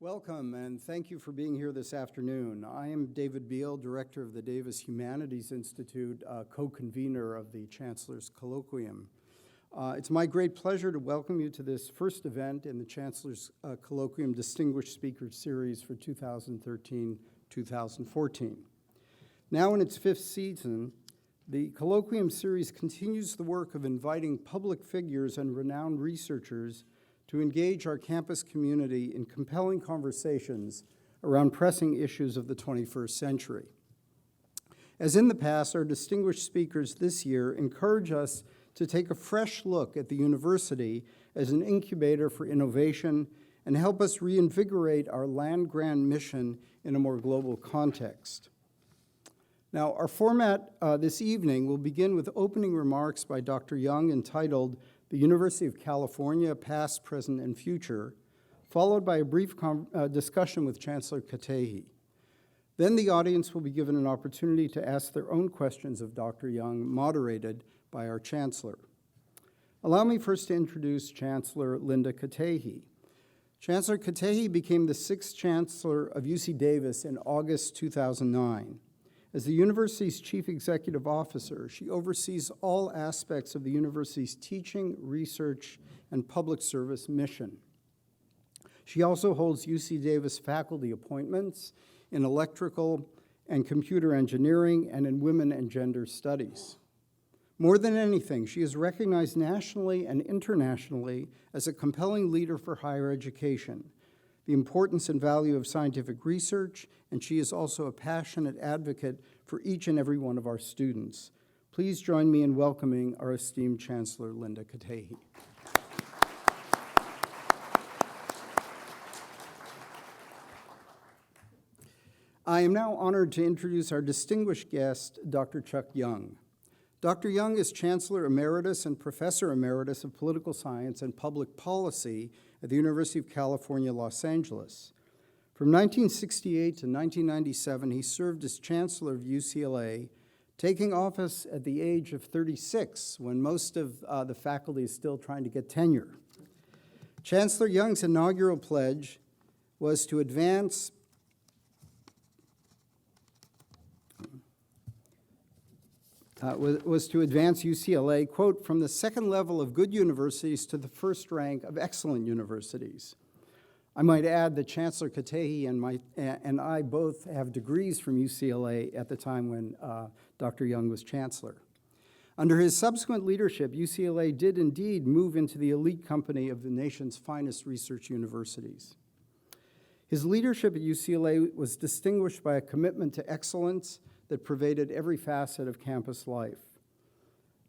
Welcome, and thank you for being here this afternoon. I am David Beal, Director of the Davis Humanities Institute, co-convener of the Chancellor's Colloquium. It's my great pleasure to welcome you to this first event in the Chancellor's Colloquium Distinguished Speakers Series for 2013-2014. Now in its fifth season, the Colloquium Series continues the work of inviting public figures and renowned researchers to engage our campus community in compelling conversations around pressing issues of the 21st century. As in the past, our distinguished speakers this year encourage us to take a fresh look at the university as an incubator for innovation and help us reinvigorate our land-grant mission in a more global context. Now, our format this evening will begin with opening remarks by Dr. Young entitled The University of California, Past, Present, and Future, followed by a brief discussion with Chancellor Katehi. Then the audience will be given an opportunity to ask their own questions of Dr. Young, moderated by our Chancellor. Allow me first to introduce Chancellor Linda Katehi. Chancellor Katehi became the sixth Chancellor of UC Davis in August 2009. As the university's chief executive officer, she oversees all aspects of the university's teaching, research, and public service mission. She also holds UC Davis faculty appointments in electrical and computer engineering and in women and gender studies. More than anything, she is recognized nationally and internationally as a compelling leader for higher education, the importance and value of scientific research, and she is also a passionate advocate for each and every one of our students. Please join me in welcoming our esteemed Chancellor, Linda Katehi. I am now honored to introduce our distinguished guest, Dr. Chuck Young. Dr. Young is Chancellor Emeritus and Professor Emeritus of Political Science and Public Policy at the University of California, Los Angeles. From 1968 to 1997, he served as Chancellor of UCLA, taking office at the age of 36, when most of the faculty is still trying to get tenure. Chancellor Young's inaugural pledge was to advance UCLA, quote, from the second level of good universities to the first rank of excellent universities. I might add that Chancellor Katehi and I both have degrees from UCLA at the time when Dr. Young was Chancellor. Under his subsequent leadership, UCLA did indeed move into the elite company of the nation's finest research universities. His leadership at UCLA was distinguished by a commitment to excellence that pervaded every facet of campus life.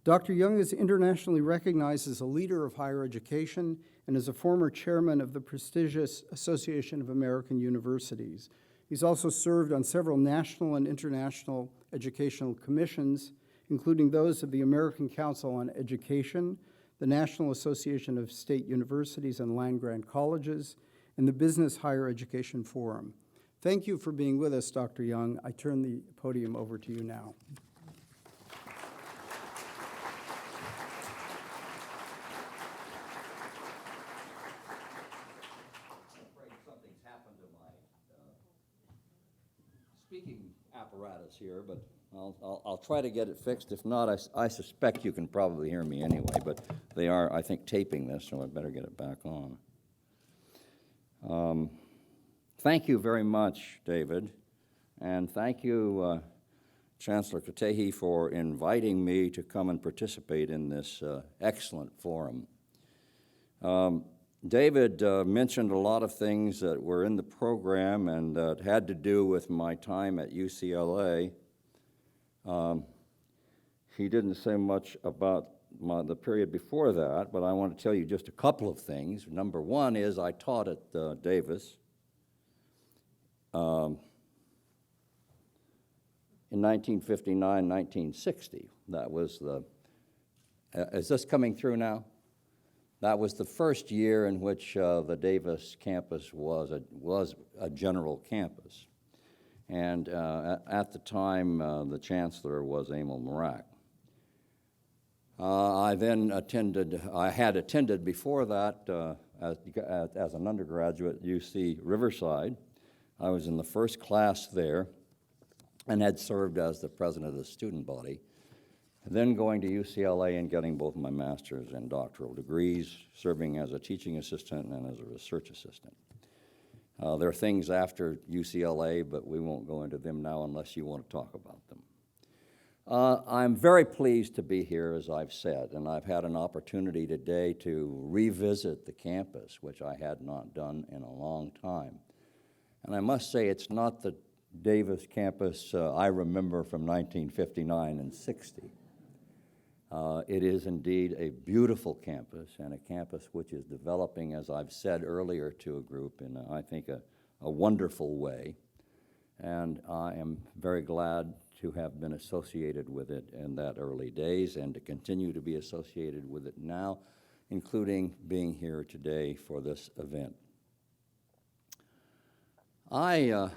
Dr. Young is internationally recognized as a leader of higher education and as a former chairman of the prestigious Association of American Universities. He's also served on several national and international educational commissions, including those of the American Council on Education, the National Association of State Universities and Land-Grant Colleges, and the Business Higher Education Forum. Thank you for being with us, Dr. Young. I turn the podium over to you now. Something's happened to my speaking apparatus here, but I'll try to get it fixed. If not, I suspect you can probably hear me anyway, but they are, I think, taping this, so I better get it back on. Thank you very much, David, and thank you, Chancellor Katehi, for inviting me to come and participate in this excellent forum. David mentioned a lot of things that were in the program and that had to do with my time at UCLA. He didn't say much about the period before that, but I want to tell you just a couple of things. Number one is I taught at Davis in 1959, 1960. That was the, is this coming through now? That was the first year in which the Davis campus was a general campus. And at the time, the chancellor was Emil Merak. I had attended before that as an undergraduate at UC Riverside. I was in the first class there and had served as the president of the student body. Then going to UCLA and getting both my master's and doctoral degrees, serving as a teaching assistant and as a research assistant. There are things after UCLA, but we won't go into them now unless you want to talk about them. I'm very pleased to be here, as I've said, and I've had an opportunity today to revisit the campus, which I had not done in a long time. And I must say, it's not the Davis campus I remember from 1959 and 60. It is indeed a beautiful campus, and a campus which is developing, as I've said earlier to a group, in, I think, a wonderful way. And I am very glad to have been associated with it in that early days and to continue to be associated with it now, including being here today for this event. I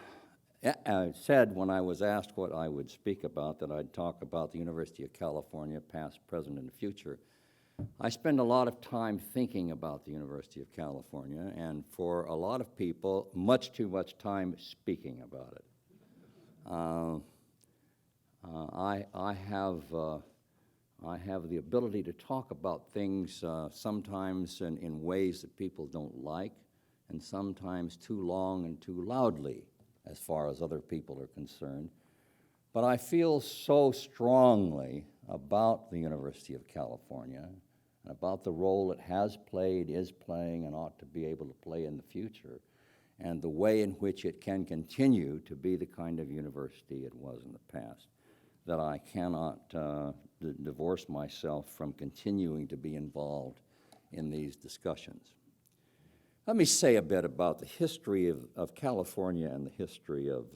said when I was asked what I would speak about that I'd talk about the University of California, past, present, and future. I spend a lot of time thinking about the University of California, and for a lot of people, much too much time speaking about it. I have the ability to talk about things sometimes in ways that people don't like, and sometimes too long and too loudly, as far as other people are concerned. But I feel so strongly about the University of California and about the role it has played, is playing, and ought to be able to play in the future, and the way in which it can continue to be the kind of university it was in the past, that I cannot divorce myself from continuing to be involved in these discussions. Let me say a bit about the history of California and the history of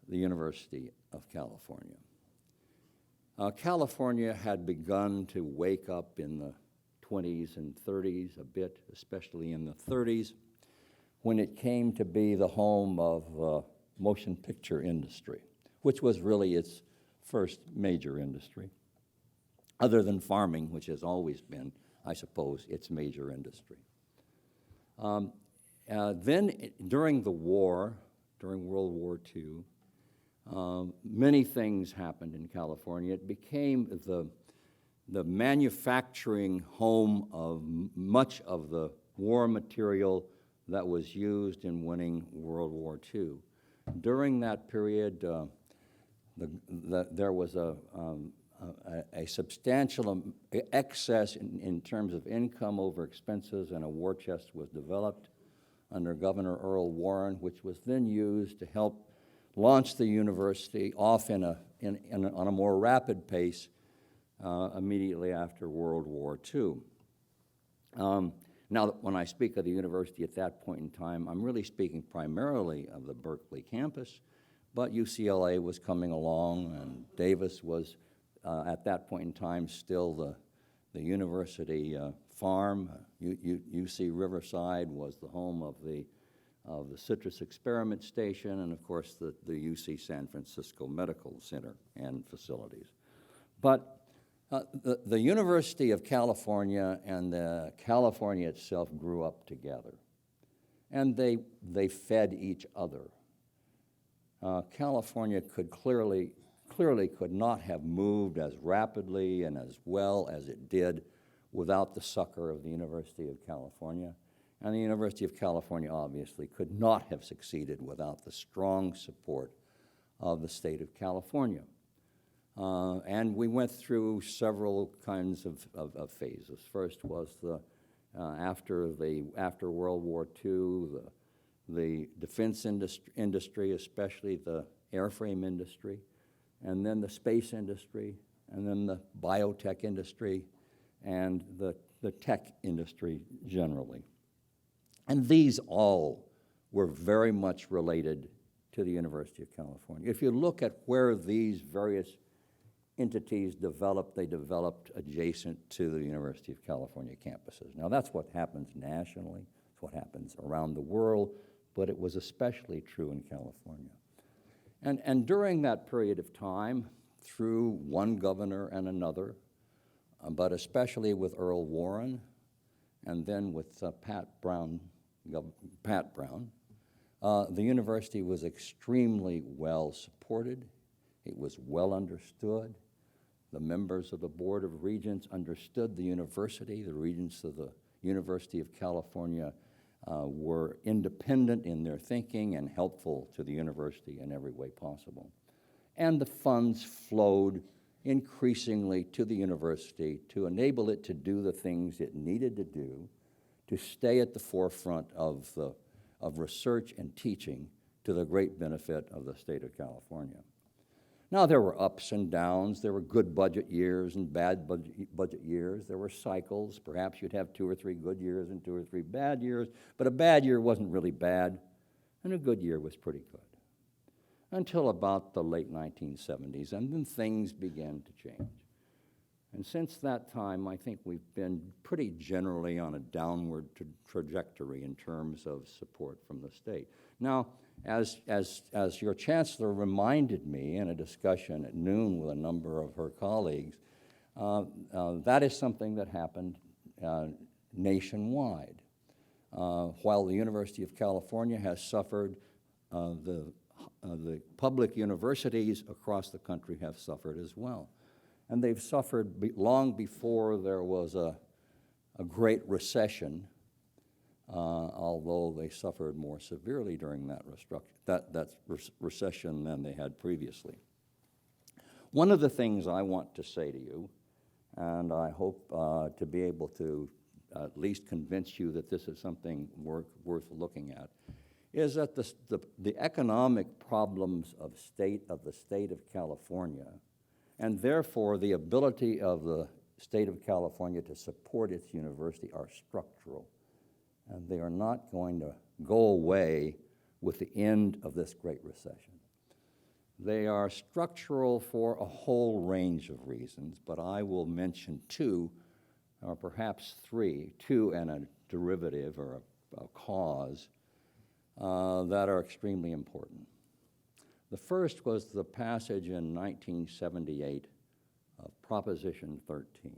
the University of California. California had begun to wake up in the 20s and 30s a bit, especially in the 30s, when it came to be the home of motion picture industry, which was really its first major industry, other than farming, which has always been, I suppose, its major industry. Then, during the war, during World War II, many things happened in California. It became the manufacturing home of much of the war material that was used in winning World War II. During that period, there was a substantial excess in terms of income over expenses, and a war chest was developed under Governor Earl Warren, which was then used to help launch the university off on a more rapid pace immediately after World War II. Now, when I speak of the university at that point in time, I'm really speaking primarily of the Berkeley campus, but UCLA was coming along, and Davis was, at that point in time, still the university farm. UC Riverside was the home of the Citrus Experiment Station, and of course the UC San Francisco Medical Center and facilities. But the University of California and California itself grew up together, and they fed each other. California clearly could not have moved as rapidly and as well as it did without the succor of the University of California. And the University of California obviously could not have succeeded without the strong support of the state of California. And we went through several kinds of phases. First was after World War II, the defense industry, especially the airframe industry, and then the space industry, and then the biotech industry, and the tech industry generally. And these all were very much related to the University of California. If you look at where these various entities developed, they developed adjacent to the University of California campuses. Now, that's what happens nationally, it's what happens around the world, but it was especially true in California. And during that period of time, through one governor and another, but especially with Earl Warren and then with Pat Brown, the university was extremely well supported. It was well understood. The members of the Board of Regents understood the university. The regents of the University of California were independent in their thinking and helpful to the university in every way possible. And the funds flowed increasingly to the university to enable it to do the things it needed to do to stay at the forefront of research and teaching to the great benefit of the state of California. Now, there were ups and downs. There were good budget years and bad budget years. There were cycles. Perhaps you'd have 2 or 3 good years and 2 or 3 bad years, but a bad year wasn't really bad, and a good year was pretty good, until about the late 1970s, and then things began to change. And since that time, I think we've been pretty generally on a downward trajectory in terms of support from the state. Now, as your chancellor reminded me in a discussion at noon with a number of her colleagues, that is something that happened nationwide. While the University of California has suffered, the public universities across the country have suffered as well. And they've suffered long before there was a great recession, although they suffered more severely during that recession than they had previously. One of the things I want to say to you, and I hope to be able to at least convince you that this is something worth looking at, is that the economic problems of the state of California, and therefore the ability of the state of California to support its university, are structural. And they are not going to go away with the end of this Great Recession. They are structural for a whole range of reasons, but I will mention 2, or perhaps 3, 2 and a derivative or a cause that are extremely important. The first was the passage in 1978 of Proposition 13.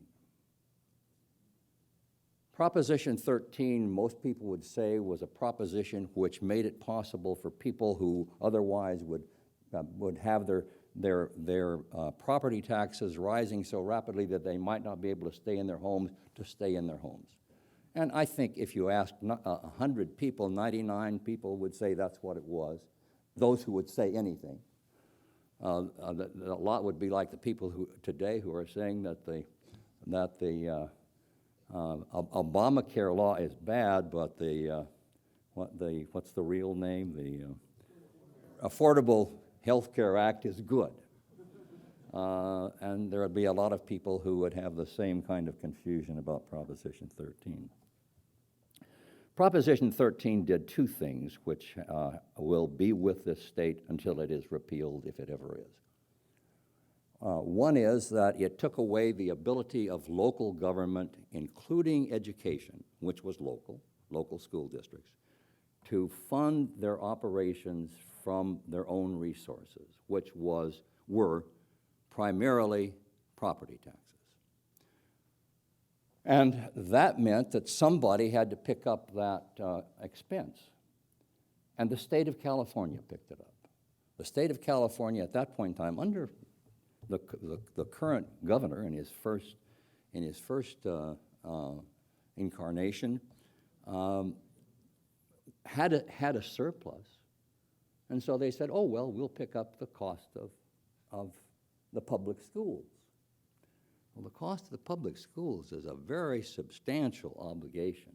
Proposition 13, most people would say, was a proposition which made it possible for people who otherwise would have their property taxes rising so rapidly that they might not be able to stay in their homes, to stay in their homes. And I think if you asked 100 people, 99 people would say that's what it was. Those who would say anything. A lot would be like the people today who are saying that the Obamacare law is bad, but what's the real name? The Affordable Health Care Act is good. And there would be a lot of people who would have the same kind of confusion about Proposition 13. Proposition 13 did 2 things which will be with this state until it is repealed, if it ever is. One is that it took away the ability of local government, including education, which was local school districts, to fund their operations from their own resources, which were primarily property taxes. And that meant that somebody had to pick up that expense. And the state of California picked it up. The state of California at that point in time, under the current governor in his first incarnation, had a surplus. And so they said, oh, well, we'll pick up the cost of the public schools. Well, the cost of the public schools is a very substantial obligation.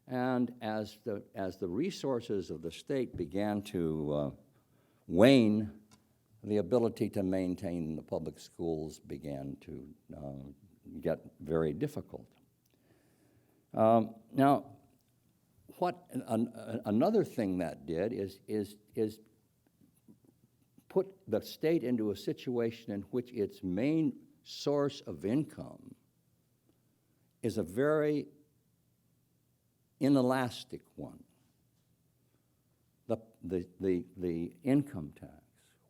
And as the resources of the state began to wane, the ability to maintain the public schools began to get very difficult. Now, another thing that did is put the state into a situation in which its main source of income is a very inelastic one. The income tax,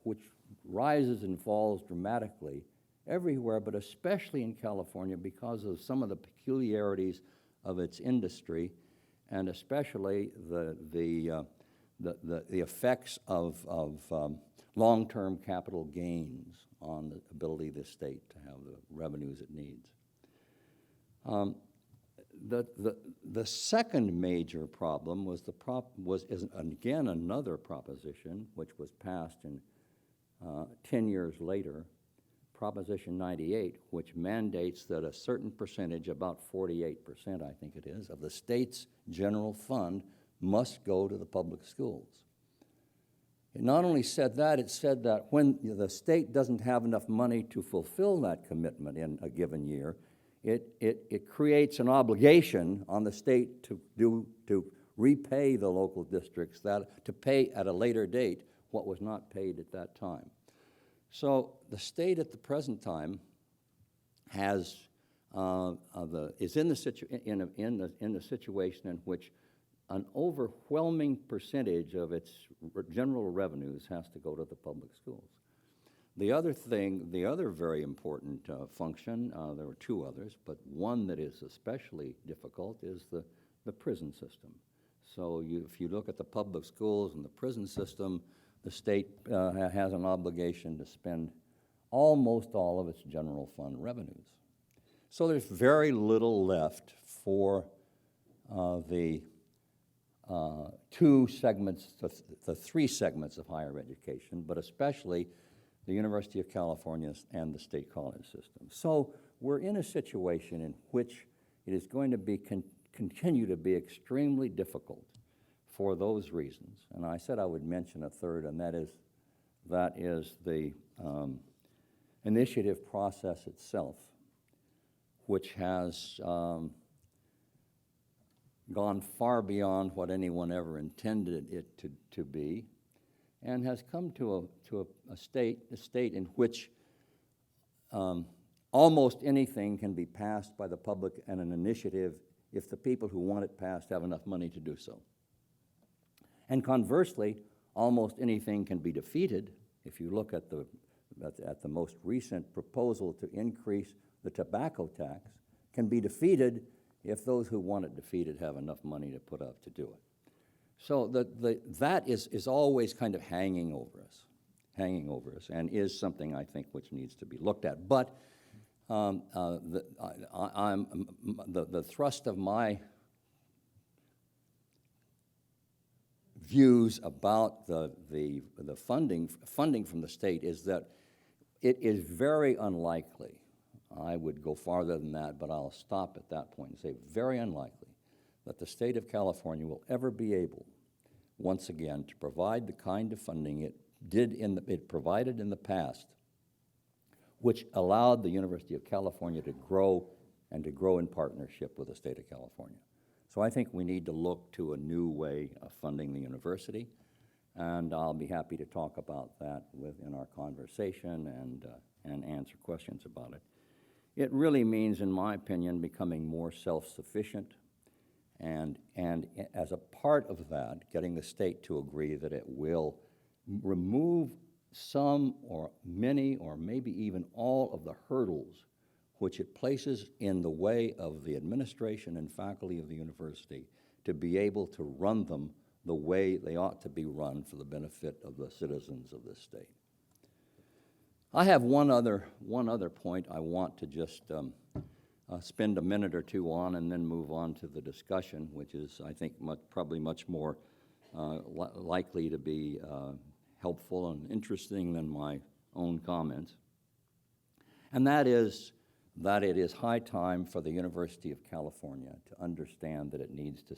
which rises and falls dramatically everywhere, but especially in California because of some of the peculiarities of its industry, and especially the effects of long-term capital gains on the ability of the state to have the revenues it needs. The second major problem was again another proposition which was passed in 10 years later, Proposition 98, which mandates that a certain percentage, about 48%, I think it is, of the state's general fund must go to the public schools. It not only said that, it said that when the state doesn't have enough money to fulfill that commitment in a given year, it creates an obligation on the state to repay the local districts, to pay at a later date what was not paid at that time. So the state at the present time is in the situation in which an overwhelming percentage of its general revenues has to go to the public schools. The other very important function, there were two others, but one that is especially difficult is the prison system. So if you look at the public schools and the prison system, the state has an obligation to spend almost all of its general fund revenues. So there's very little left for the two segments, the three segments of higher education, but especially the University of California and the state college system. So we're in a situation in which it is going to continue to be extremely difficult for those reasons. And I said I would mention a third, and that is the initiative process itself, which has gone far beyond what anyone ever intended it to be, and has come to a state in which almost anything can be passed by the public and an initiative if the people who want it passed have enough money to do so. And conversely, almost anything can be defeated. If you look at the most recent proposal to increase the tobacco tax, can be defeated if those who want it defeated have enough money to put up to do it. So that is always kind of hanging over us, and is something I think which needs to be looked at. But the thrust of my views about the funding from the state is that it is very unlikely, I would go farther than that, but I'll stop at that point and say very unlikely, that the state of California will ever be able, once again, to provide the kind of funding it provided in the past, which allowed the University of California to grow in partnership with the state of California. So I think we need to look to a new way of funding the university, and I'll be happy to talk about that in our conversation and answer questions about it. It really means, in my opinion, becoming more self-sufficient, and as a part of that, getting the state to agree that it will remove some or many or maybe even all of the hurdles which it places in the way of the administration and faculty of the university to be able to run them the way they ought to be run for the benefit of the citizens of this state. I have one other point I want to just spend a minute or two on and then move on to the discussion, which is, I think, probably much more likely to be helpful and interesting than my own comments. And that is that it is high time for the University of California to understand that it needs to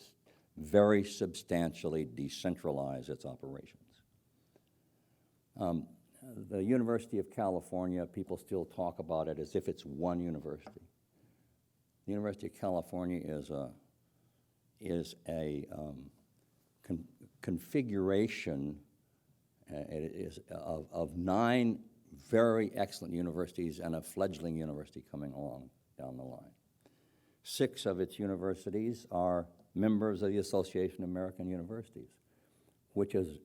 very substantially decentralize its operations. The University of California, people still talk about it as if it's one university. The University of California is a configuration of 9 very excellent universities and a fledgling university coming along down the line. 6 of its universities are members of the Association of American Universities, which is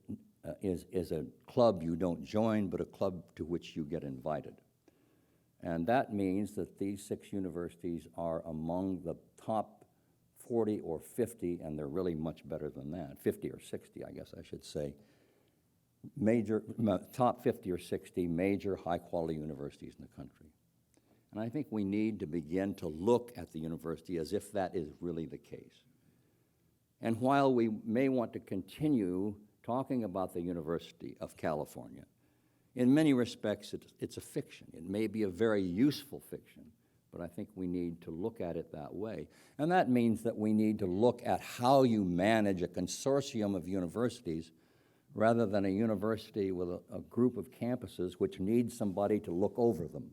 a club you don't join, but a club to which you get invited. And that means that these 6 universities are among the top 40 or 50, and they're really much better than that, 50 or 60, I guess I should say, top 50 or 60 major high-quality universities in the country. And I think we need to begin to look at the university as if that is really the case. And while we may want to continue talking about the University of California, in many respects it's a fiction. It may be a very useful fiction, but I think we need to look at it that way. And that means that we need to look at how you manage a consortium of universities rather than a university with a group of campuses which needs somebody to look over them.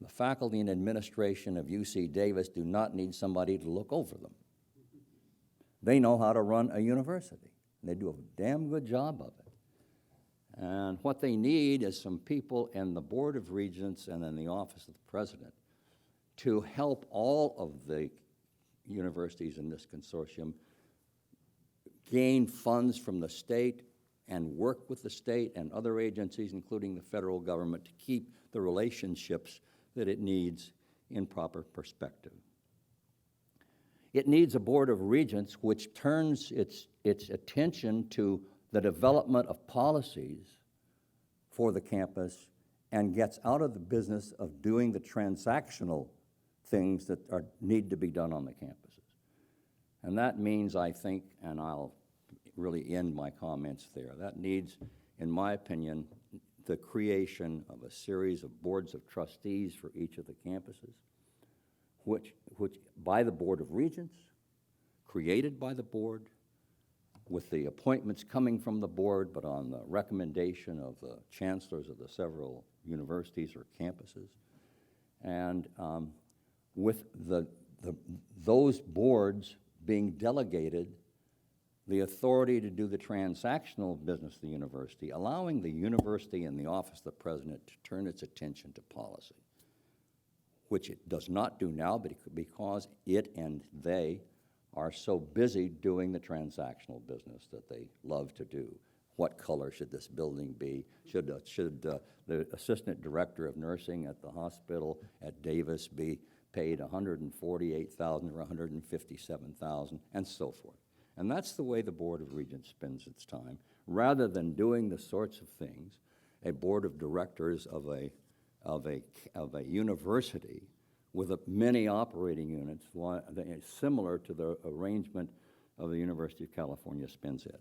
The faculty and administration of UC Davis do not need somebody to look over them. They know how to run a university. They do a damn good job of it. And what they need is some people in the Board of Regents and in the Office of the President to help all of the universities in this consortium gain funds from the state and work with the state and other agencies, including the federal government, to keep the relationships that it needs in proper perspective. It needs a Board of Regents which turns its attention to the development of policies for the campus and gets out of the business of doing the transactional things that need to be done on the campuses. And that means, I think, and I'll really end my comments there, that needs, in my opinion, the creation of a series of boards of trustees for each of the campuses, which by the Board of Regents, created by the board, with the appointments coming from the board, but on the recommendation of the chancellors of the several universities or campuses. And with those boards being delegated the authority to do the transactional business of the university, allowing the university and the Office of the President to turn its attention to policy, which it does not do now because it and they are so busy doing the transactional business that they love to do. What color should this building be? Should the assistant director of nursing at the hospital at Davis be paid $148,000 or $157,000, and so forth. And that's the way the Board of Regents spends its time. Rather than doing the sorts of things a board of directors of a university with many operating units, similar to the arrangement of the University of California spends it.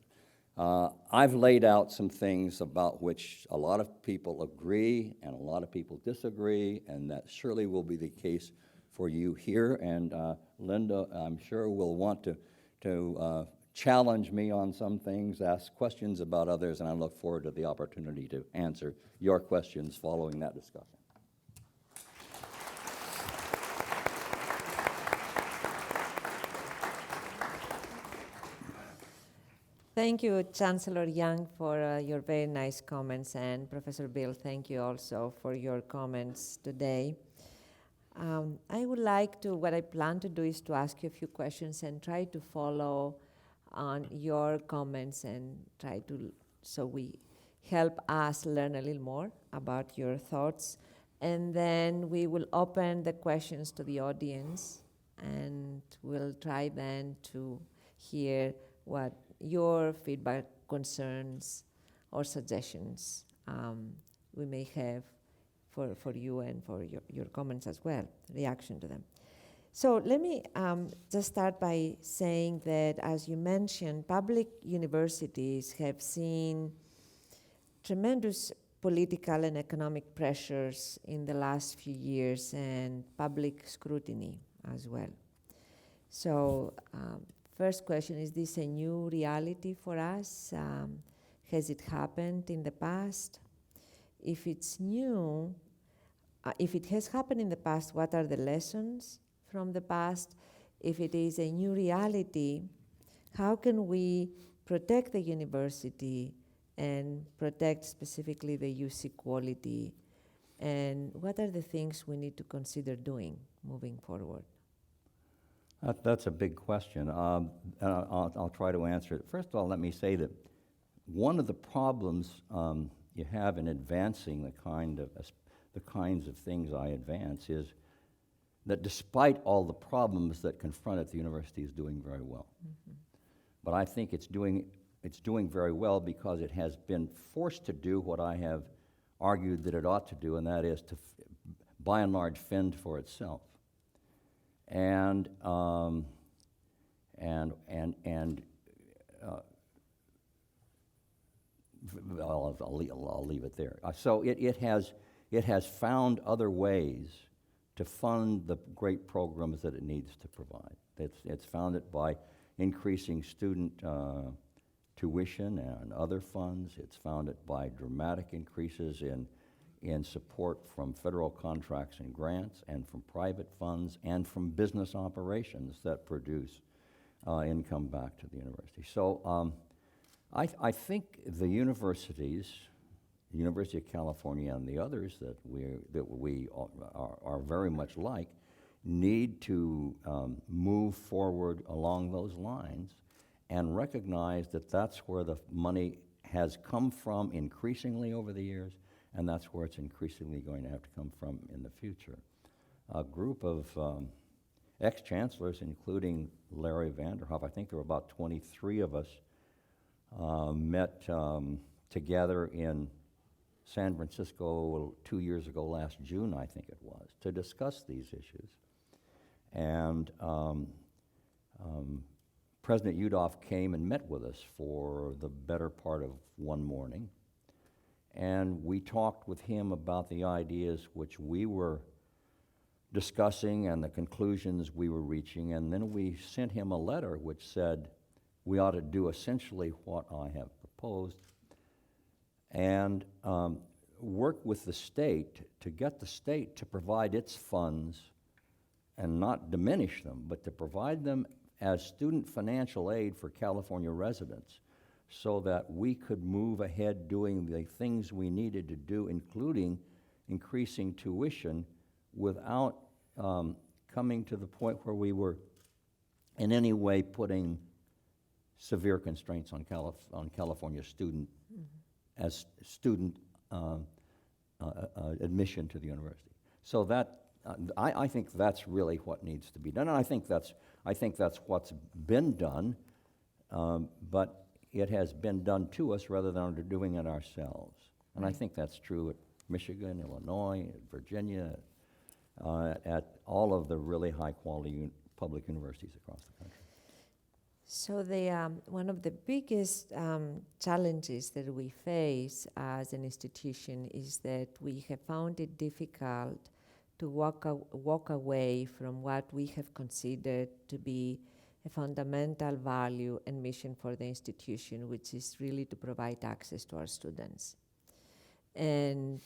I've laid out some things about which a lot of people agree and a lot of people disagree, and that surely will be the case for you here. And Linda, I'm sure, will want to challenge me on some things, ask questions about others, and I look forward to the opportunity to answer your questions following that discussion. Thank you, Chancellor Young, for your very nice comments, and Professor Bill, thank you also for your comments today. I would like to, what I plan to do is to ask you a few questions and try to follow on your comments and try to, so we help us learn a little more about your thoughts. And then we will open the questions to the audience, and we'll try then to hear what your feedback, concerns, or suggestions we may have for you and for your comments as well, reaction to them. So let me just start by saying that, as you mentioned, public universities have seen tremendous political and economic pressures in the last few years and public scrutiny as well. So first question, is this a new reality for us? Has it happened in the past? If it's new, if it has happened in the past, what are the lessons from the past? If it is a new reality, how can we protect the university and protect specifically the UC quality? And what are the things we need to consider doing moving forward? That's a big question, and I'll try to answer it. First of all, let me say that one of the problems you have in advancing the kinds of things I advance is that despite all the problems that confront it, the university is doing very well. But I think it's doing very well because it has been forced to do what I have argued that it ought to do, and that is to, by and large, fend for itself. And I'll leave it there. So it has found other ways to fund the great programs that it needs to provide. It's found it by increasing student tuition and other funds. It's found it by dramatic increases in support from federal contracts and grants, and from private funds, and from business operations that produce income back to the university. So I think the universities, the University of California and the others that we are very much like, need to move forward along those lines and recognize that that's where the money has come from increasingly over the years, and that's where it's increasingly going to have to come from in the future. A group of ex-chancellors, including Larry Vanderhoff, I think there were about 23 of us, met together in San Francisco 2 years ago, last June, I think it was, to discuss these issues. And President Yudof came and met with us for the better part of one morning, and we talked with him about the ideas which we were discussing and the conclusions we were reaching, and then we sent him a letter which said we ought to do essentially what I have proposed, and work with the state to get the state to provide its funds and not diminish them, but to provide them as student financial aid for California residents so that we could move ahead doing the things we needed to do, including increasing tuition, without coming to the point where we were in any way putting severe constraints on California student as student admission to the university. So that I think that's really what needs to be done, and I think that's what's been done, but it has been done to us rather than doing it ourselves. And I think that's true at Michigan, Illinois, Virginia, at all of the really high-quality public universities across the country. So one of the biggest challenges that we face as an institution is that we have found it difficult to walk away from what we have considered to be a fundamental value and mission for the institution, which is really to provide access to our students. And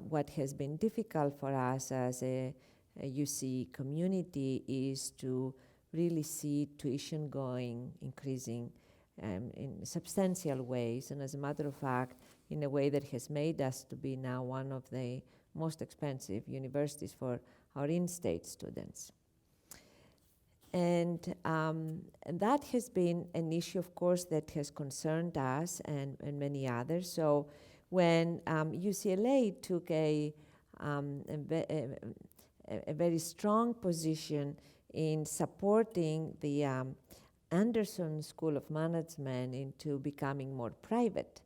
what has been difficult for us as a UC community is to really see tuition increasing in substantial ways, and as a matter of fact, in a way that has made us to be now one of the most expensive universities for our in-state students. And that has been an issue, of course, that has concerned us and many others. So when UCLA took a very strong position in supporting the Anderson School of Management into becoming more private,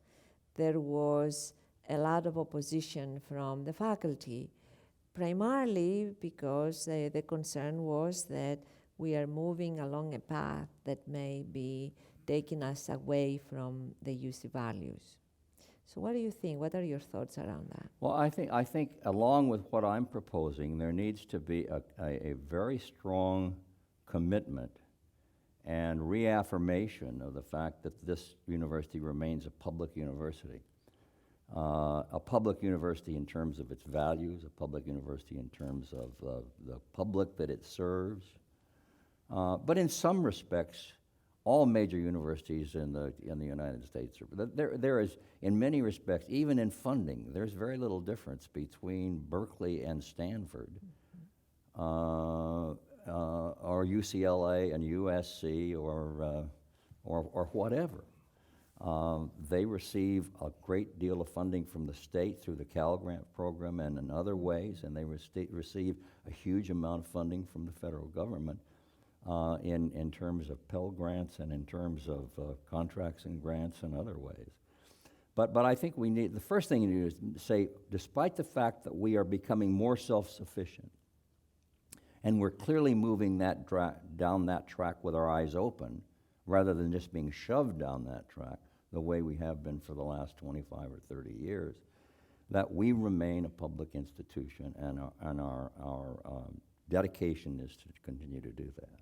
there was a lot of opposition from the faculty, primarily because the concern was that we are moving along a path that may be taking us away from the UC values. So what do you think? What are your thoughts around that? Well, I think along with what I'm proposing, there needs to be a very strong commitment and reaffirmation of the fact that this university remains a public university. A public university in terms of its values, a public university in terms of the public that it serves. But in some respects, all major universities in the United States, there is, in many respects, even in funding, there's very little difference between Berkeley and Stanford, or UCLA and USC, or whatever. They receive a great deal of funding from the state through the Cal Grant program and in other ways, and they receive a huge amount of funding from the federal government in terms of Pell Grants and in terms of contracts and grants and other ways. But I think we need, the first thing you do is say, despite the fact that we are becoming more self-sufficient, and we're clearly moving that down that track with our eyes open, rather than just being shoved down that track the way we have been for the last 25 or 30 years, that we remain a public institution, and our dedication is to continue to do that.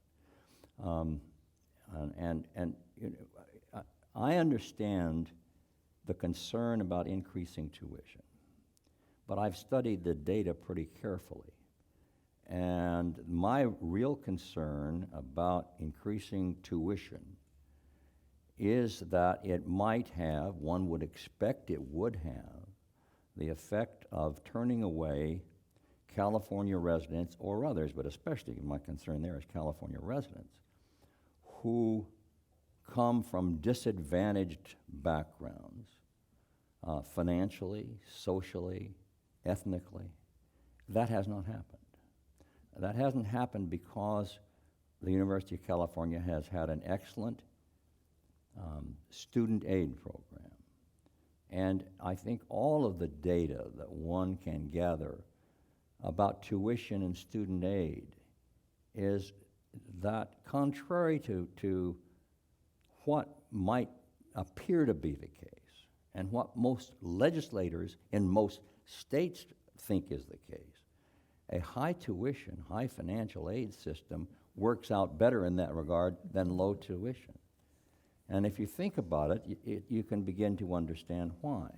And you know, I understand the concern about increasing tuition, but I've studied the data pretty carefully. And my real concern about increasing tuition is that it might have, one would expect it would have, the effect of turning away California residents or others, but especially my concern there is California residents, who come from disadvantaged backgrounds, financially, socially, ethnically. That has not happened. That hasn't happened because the University of California has had an excellent student aid program. And I think all of the data that one can gather about tuition and student aid is that, contrary to what might appear to be the case, and what most legislators in most states think is the case, a high tuition, high financial aid system works out better in that regard than low tuition. And if you think about it, you can begin to understand why.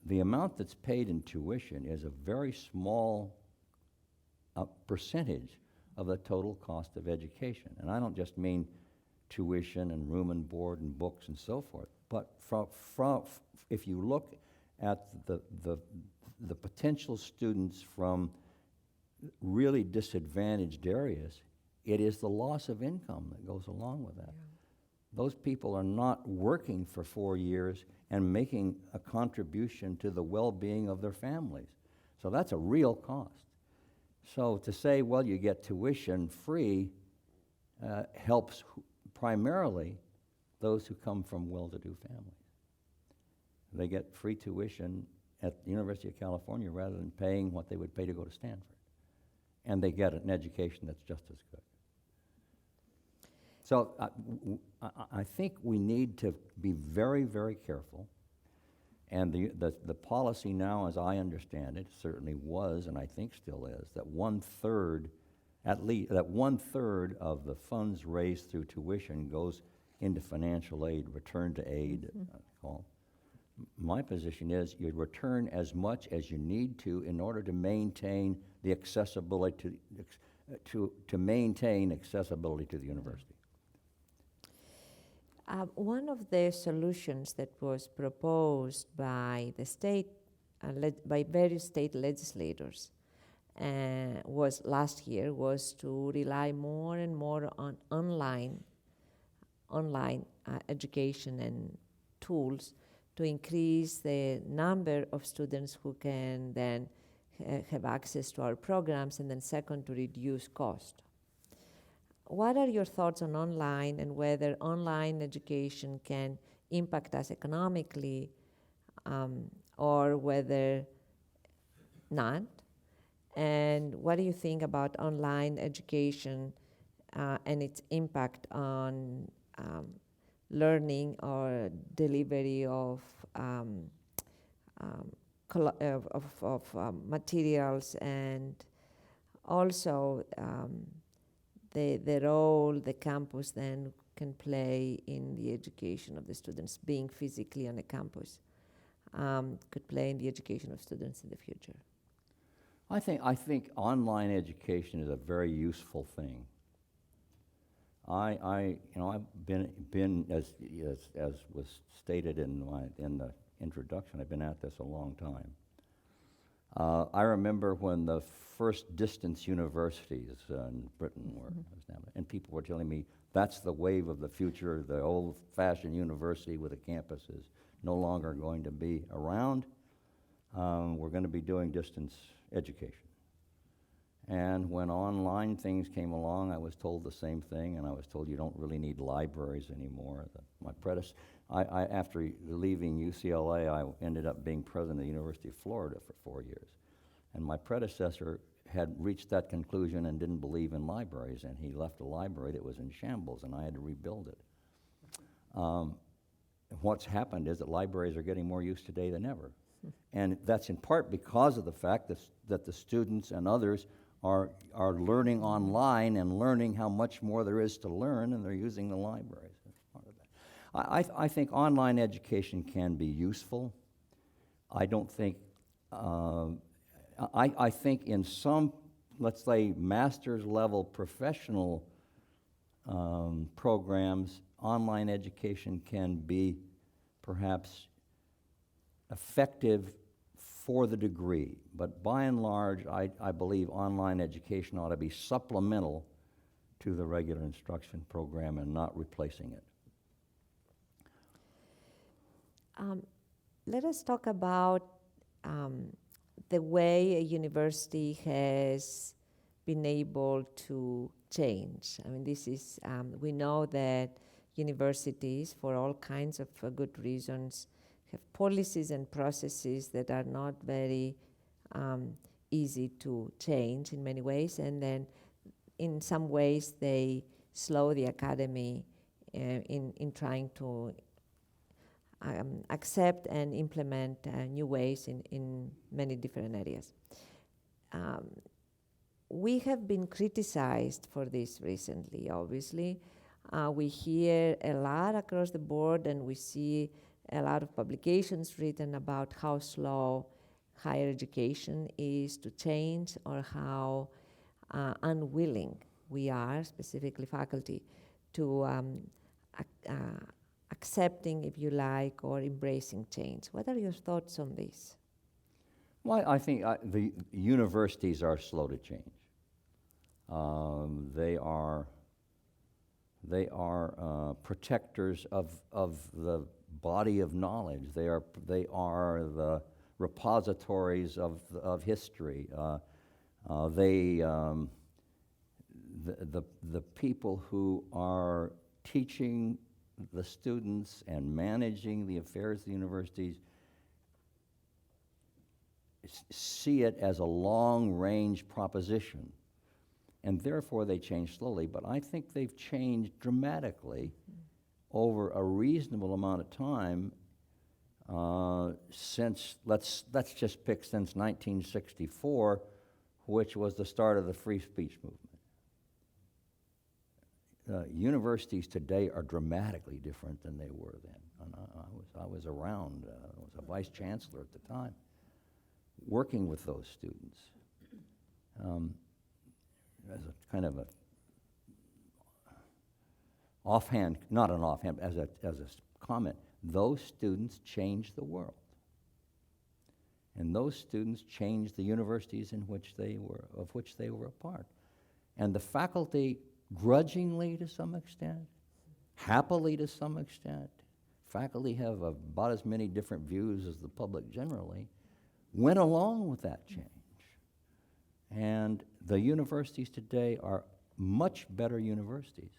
The amount that's paid in tuition is a very small percentage of the total cost of education. And I don't just mean tuition and room and board and books and so forth, but if you look at the potential students from really disadvantaged areas, it is the loss of income that goes along with that. Yeah. Those people are not working for 4 years and making a contribution to the well-being of their families. So that's a real cost. So to say, well, you get tuition free helps primarily those who come from well-to-do families. They get free tuition at the University of California rather than paying what they would pay to go to Stanford. And they get an education that's just as good. So I think we need to be very, very careful. And the policy now, as I understand it, certainly was, and I think still is, that at least one third of the funds raised through tuition goes into financial aid, return to aid, call. My position is you return as much as you need to in order to maintain the accessibility to maintain accessibility to the university. One of the solutions that was proposed by the state, by various state legislators, was last year, was to rely more and more on online education and tools to increase the number of students who can then have access to our programs, and then second, to reduce cost. What are your thoughts on online and whether online education can impact us economically or whether not? And what do you think about online education and its impact on learning or delivery of materials, and also the role the campus then can play in the education of the students, being physically on a campus, could play in the education of students in the future? I think online education is a very useful thing. I've been as was stated in the introduction, I've been at this a long time. I remember when the first distance universities in Britain were established, and people were telling me that's the wave of the future. The old-fashioned university with a campus is no longer going to be around. We're going to be doing distance education. And when online things came along, I was told the same thing, and I was told you don't really need libraries anymore. After leaving UCLA, I ended up being president of the University of Florida for 4 years. And my predecessor had reached that conclusion and didn't believe in libraries, and he left a library that was in shambles, and I had to rebuild it. What's happened is that libraries are getting more use today than ever. And that's in part because of the fact that the students and others are learning online and learning how much more there is to learn, and they're using the libraries. That's part of that. I think online education can be useful. I don't think, I think in some, let's say, master's level professional programs, online education can be perhaps effective for the degree, but by and large, I believe online education ought to be supplemental to the regular instruction program and not replacing it. Let us talk about the way a university has been able to change. I mean, this is, we know that universities, for all kinds of good reasons, have policies and processes that are not very easy to change in many ways, and then in some ways they slow the academy in trying to accept and implement new ways in many different areas. We have been criticized for this recently, obviously. We hear a lot across the board, and we see a lot of publications written about how slow higher education is to change, or how unwilling we are, specifically faculty, to accepting, if you like, or embracing change. What are your thoughts on this? Well, I think the universities are slow to change. They are protectors of the body of knowledge. They are the repositories of history. The people who are teaching the students and managing the affairs of the universities see it as a long-range proposition, and therefore they change slowly. But I think they've changed dramatically over a reasonable amount of time since, let's just pick since 1964, which was the start of the free speech movement. Universities today are dramatically different than they were then. And I was around, I was a vice chancellor at the time, working with those students. As a kind of a offhand, not an offhand, as a comment, those students changed the world. And those students changed the universities of which they were a part. And the faculty, grudgingly to some extent, happily to some extent, faculty have about as many different views as the public generally, went along with that change. And the universities today are much better universities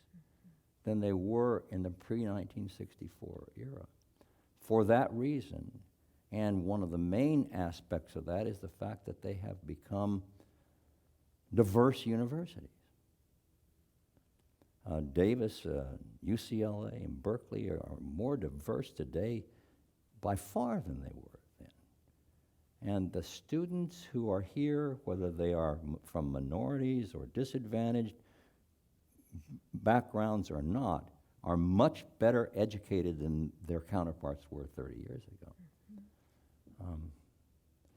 than they were in the pre-1964 era. For that reason, and one of the main aspects of that is the fact that they have become diverse universities. Davis, UCLA, and Berkeley are more diverse today by far than they were then. And the students who are here, whether they are from minorities or disadvantaged backgrounds or not, are much better educated than their counterparts were 30 years ago.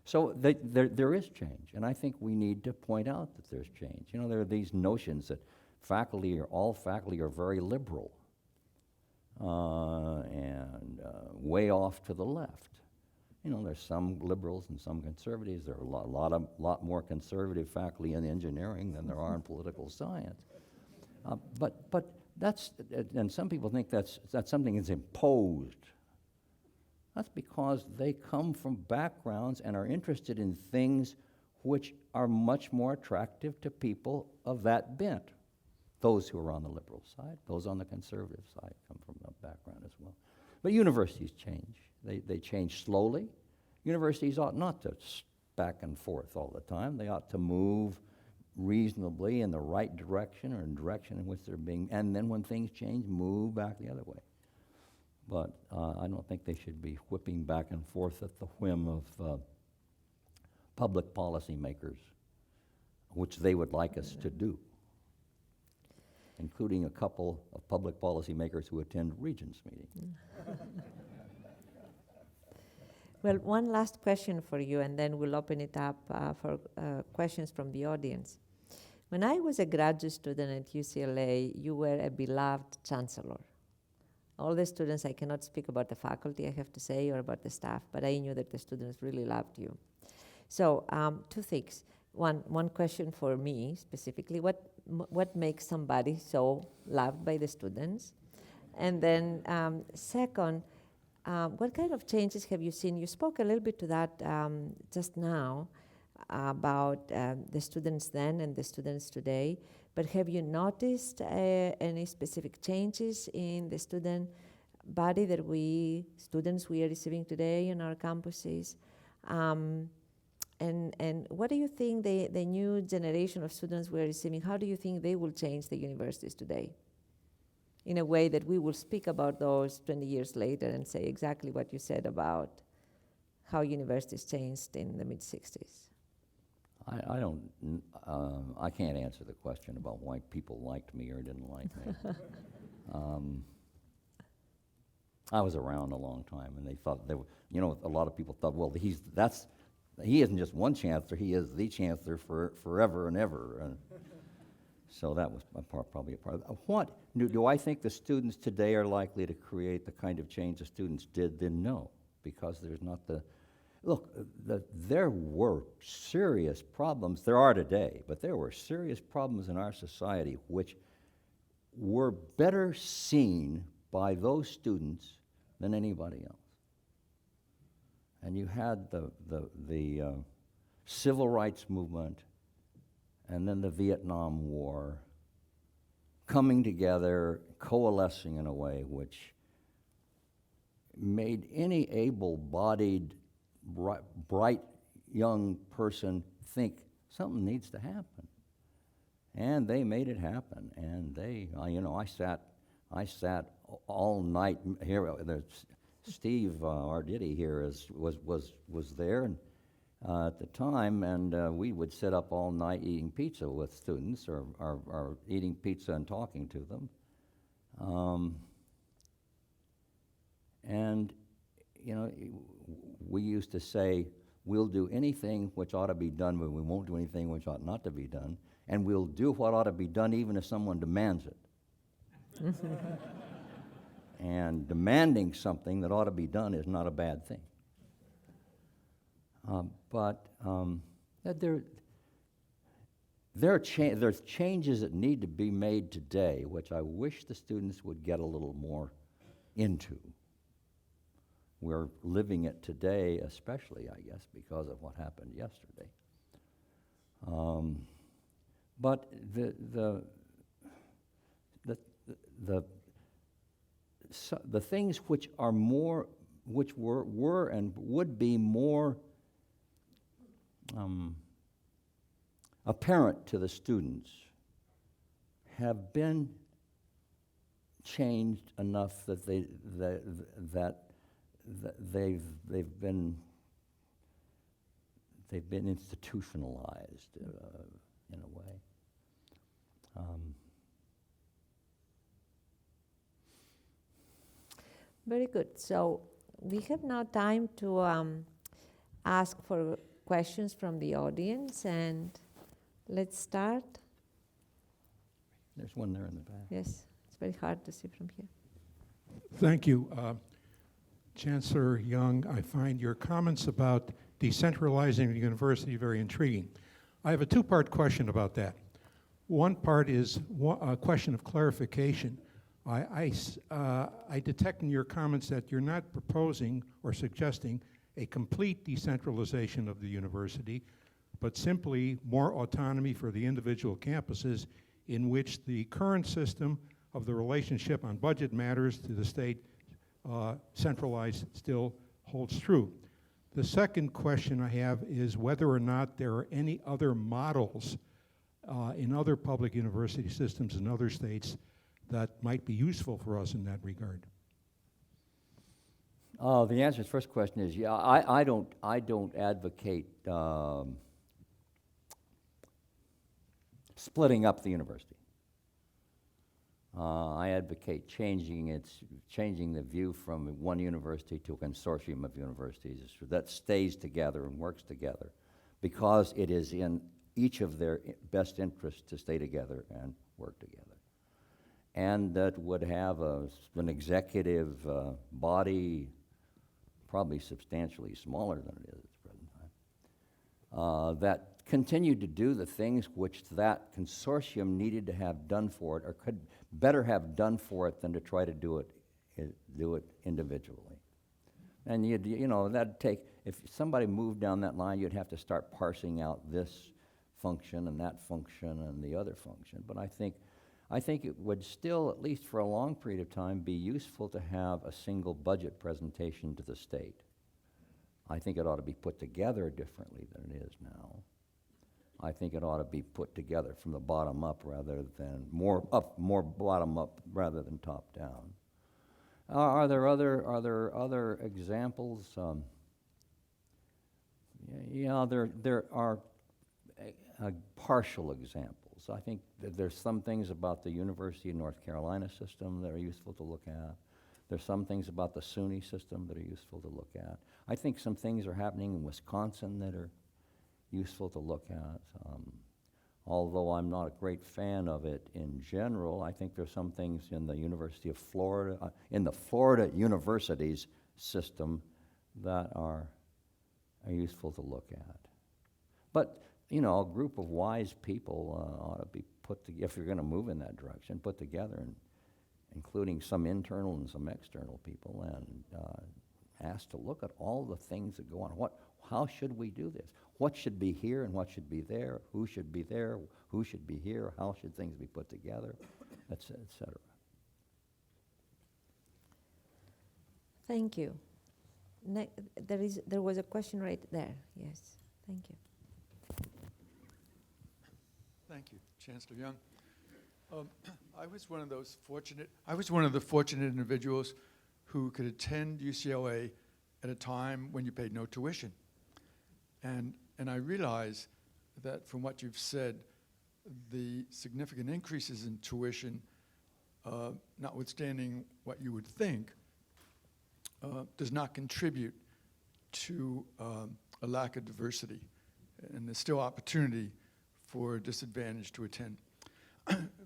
So there is change, and I think we need to point out that there's change. You know, there are these notions that all faculty are very liberal and way off to the left. there's some liberals and some conservatives. There are a lot more conservative faculty in engineering than there are in political science. But that's, and some people think that's something that's imposed. That's because they come from backgrounds and are interested in things which are much more attractive to people of that bent. Those who are on the liberal side, those on the conservative side come from that background as well. But universities change. They change slowly. Universities ought not to back and forth all the time. They ought to move reasonably in the right direction or in the direction in which they're being, and then when things change, move back the other way. But I don't think they should be whipping back and forth at the whim of public policy makers, which they would like us to do, including a couple of public policy makers who attend Regents meetings. Well, one last question for you, and then we'll open it up for questions from the audience. When I was a graduate student at UCLA, you were a beloved chancellor. All the students, I cannot speak about the faculty, I have to say, or about the staff, but I knew that the students really loved you. So, two things. One question for me specifically, what makes somebody so loved by the students? And then second, what kind of changes have you seen? You spoke a little bit to that just now about the students then and the students today, but have you noticed any specific changes in the student body that students we are receiving today in our campuses? And what do you think the new generation of students we're receiving, how do you think they will change the universities today? In a way that we will speak about those 20 years later and say exactly what you said about how universities changed in the mid-60s. I can't answer the question about why people liked me or didn't like me. I was around a long time, and they thought a lot of people thought, well, he isn't just one chancellor, he is the chancellor for forever and ever. And so that was probably a part of it. What do I think the students today are likely to create the kind of change the students did? Then no, because there's not there were serious problems, there are today, but there were serious problems in our society which were better seen by those students than anybody else. And you had the civil rights movement and then the Vietnam War coming together, coalescing in a way which made any able-bodied, bright young person think something needs to happen. And they made it happen. And I sat all night here. Steve Arditi here was there and at the time, and we would sit up all night eating pizza with students, or eating pizza and talking to them. And we used to say, we'll do anything which ought to be done, but we won't do anything which ought not to be done, and we'll do what ought to be done even if someone demands it. And demanding something that ought to be done is not a bad thing. But there's changes that need to be made today, which I wish the students would get a little more into. We're living it today, especially, I guess, because of what happened yesterday. But the things which are more, which were and would be more apparent to the students have been changed enough that they've been institutionalized in a way. Very good. So we have now time to ask for questions from the audience, and let's start. There's one there in the back. Yes, it's very hard to see from here. Thank you. Chancellor Young, I find your comments about decentralizing the university very intriguing. I have a two-part question about that. One part is a question of clarification. I detect in your comments that you're not proposing or suggesting a complete decentralization of the university, but simply more autonomy for the individual campuses in which the current system of the relationship on budget matters to the state centralized still holds true. The second question I have is whether or not there are any other models in other public university systems in other states that might be useful for us in that regard. The answer to the first question is, yeah, I don't advocate splitting up the university. I advocate changing the view from one university to a consortium of universities that stays together and works together, because it is in each of their best interests to stay together and work together. And that would have an executive body probably substantially smaller than it is at the present time, that continued to do the things which that consortium needed to have done for it, or could better have done for it than to try to do it individually. And you know, that'd take, if somebody moved down that line, you'd have to start parsing out this function and that function and the other function. But I think it would still, at least for a long period of time, be useful to have a single budget presentation to the state. I think it ought to be put together differently than it is now. I think it ought to be put together from the bottom up rather than more bottom up rather than top down. Are there other examples? Yeah, there are partial examples. I think that there's some things about the University of North Carolina system that are useful to look at. There's some things about the SUNY system that are useful to look at. I think some things are happening in Wisconsin that are useful to look at. Although I'm not a great fan of it in general, I think there's some things in the University of Florida, in the Florida universities system that are useful to look at. But, you know, a group of wise people ought to be put together, if you're going to move in that direction, put together, and including some internal and some external people, and asked to look at all the things that go on. How should we do this? What should be here and what should be there? Who should be there? Who should be here? How should things be put together? Et cetera. Thank you. There was a question right there. Yes. Thank you. Thank you, Chancellor Young. I was one of the fortunate individuals who could attend UCLA at a time when you paid no tuition. And I realize that from what you've said, the significant increases in tuition, notwithstanding what you would think, does not contribute to a lack of diversity. And there's still opportunity for disadvantaged to attend.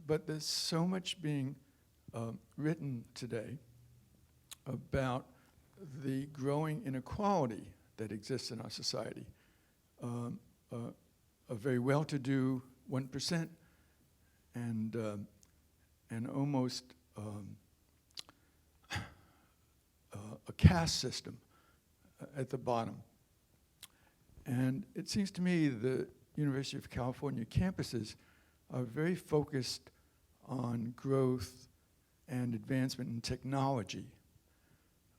But there's so much being written today about the growing inequality that exists in our society. A very well-to-do 1% and almost a caste system at the bottom. And it seems to me the University of California campuses are very focused on growth and advancement in technology.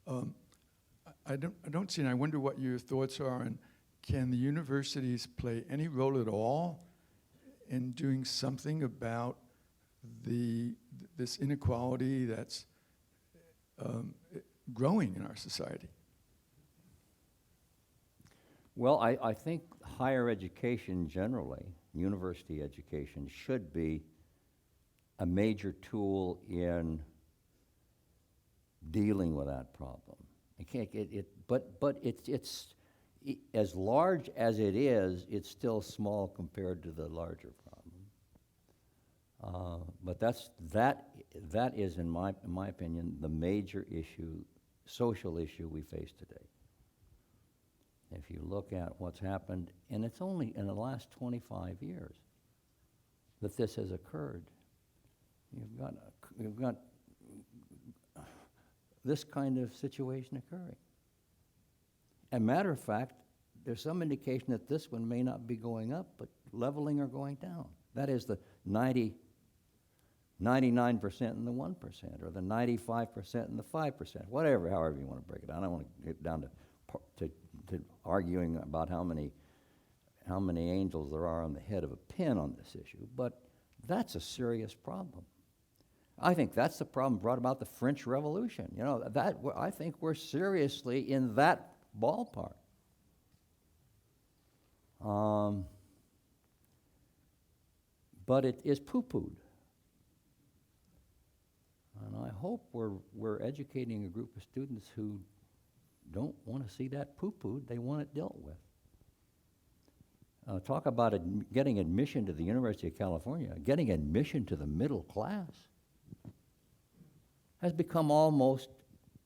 I don't see, and I wonder what your thoughts are on, can the universities play any role at all in doing something about this inequality that's growing in our society? Well, I think higher education generally, university education, should be a major tool in dealing with that problem. But it's as large as it is, it's still small compared to the larger problem. But that is, in my opinion, the major issue social issue we face today. If you look at what's happened, and it's only in the last 25 years that this has occurred. You've got this kind of situation occurring. As a matter of fact, there's some indication that this one may not be going up, but leveling or going down. That is the 99% and the 1%, or the 95% and the 5%, whatever, however you want to break it down. I don't want to get down to arguing about how many angels there are on the head of a pin on this issue, but that's a serious problem. I think that's the problem brought about the French Revolution. You know, I think we're seriously in that ballpark. But it is poo-pooed. And I hope we're educating a group of students who don't want to see that poo-pooed, they want it dealt with. Talk about getting admission to the University of California, getting admission to the middle class has become almost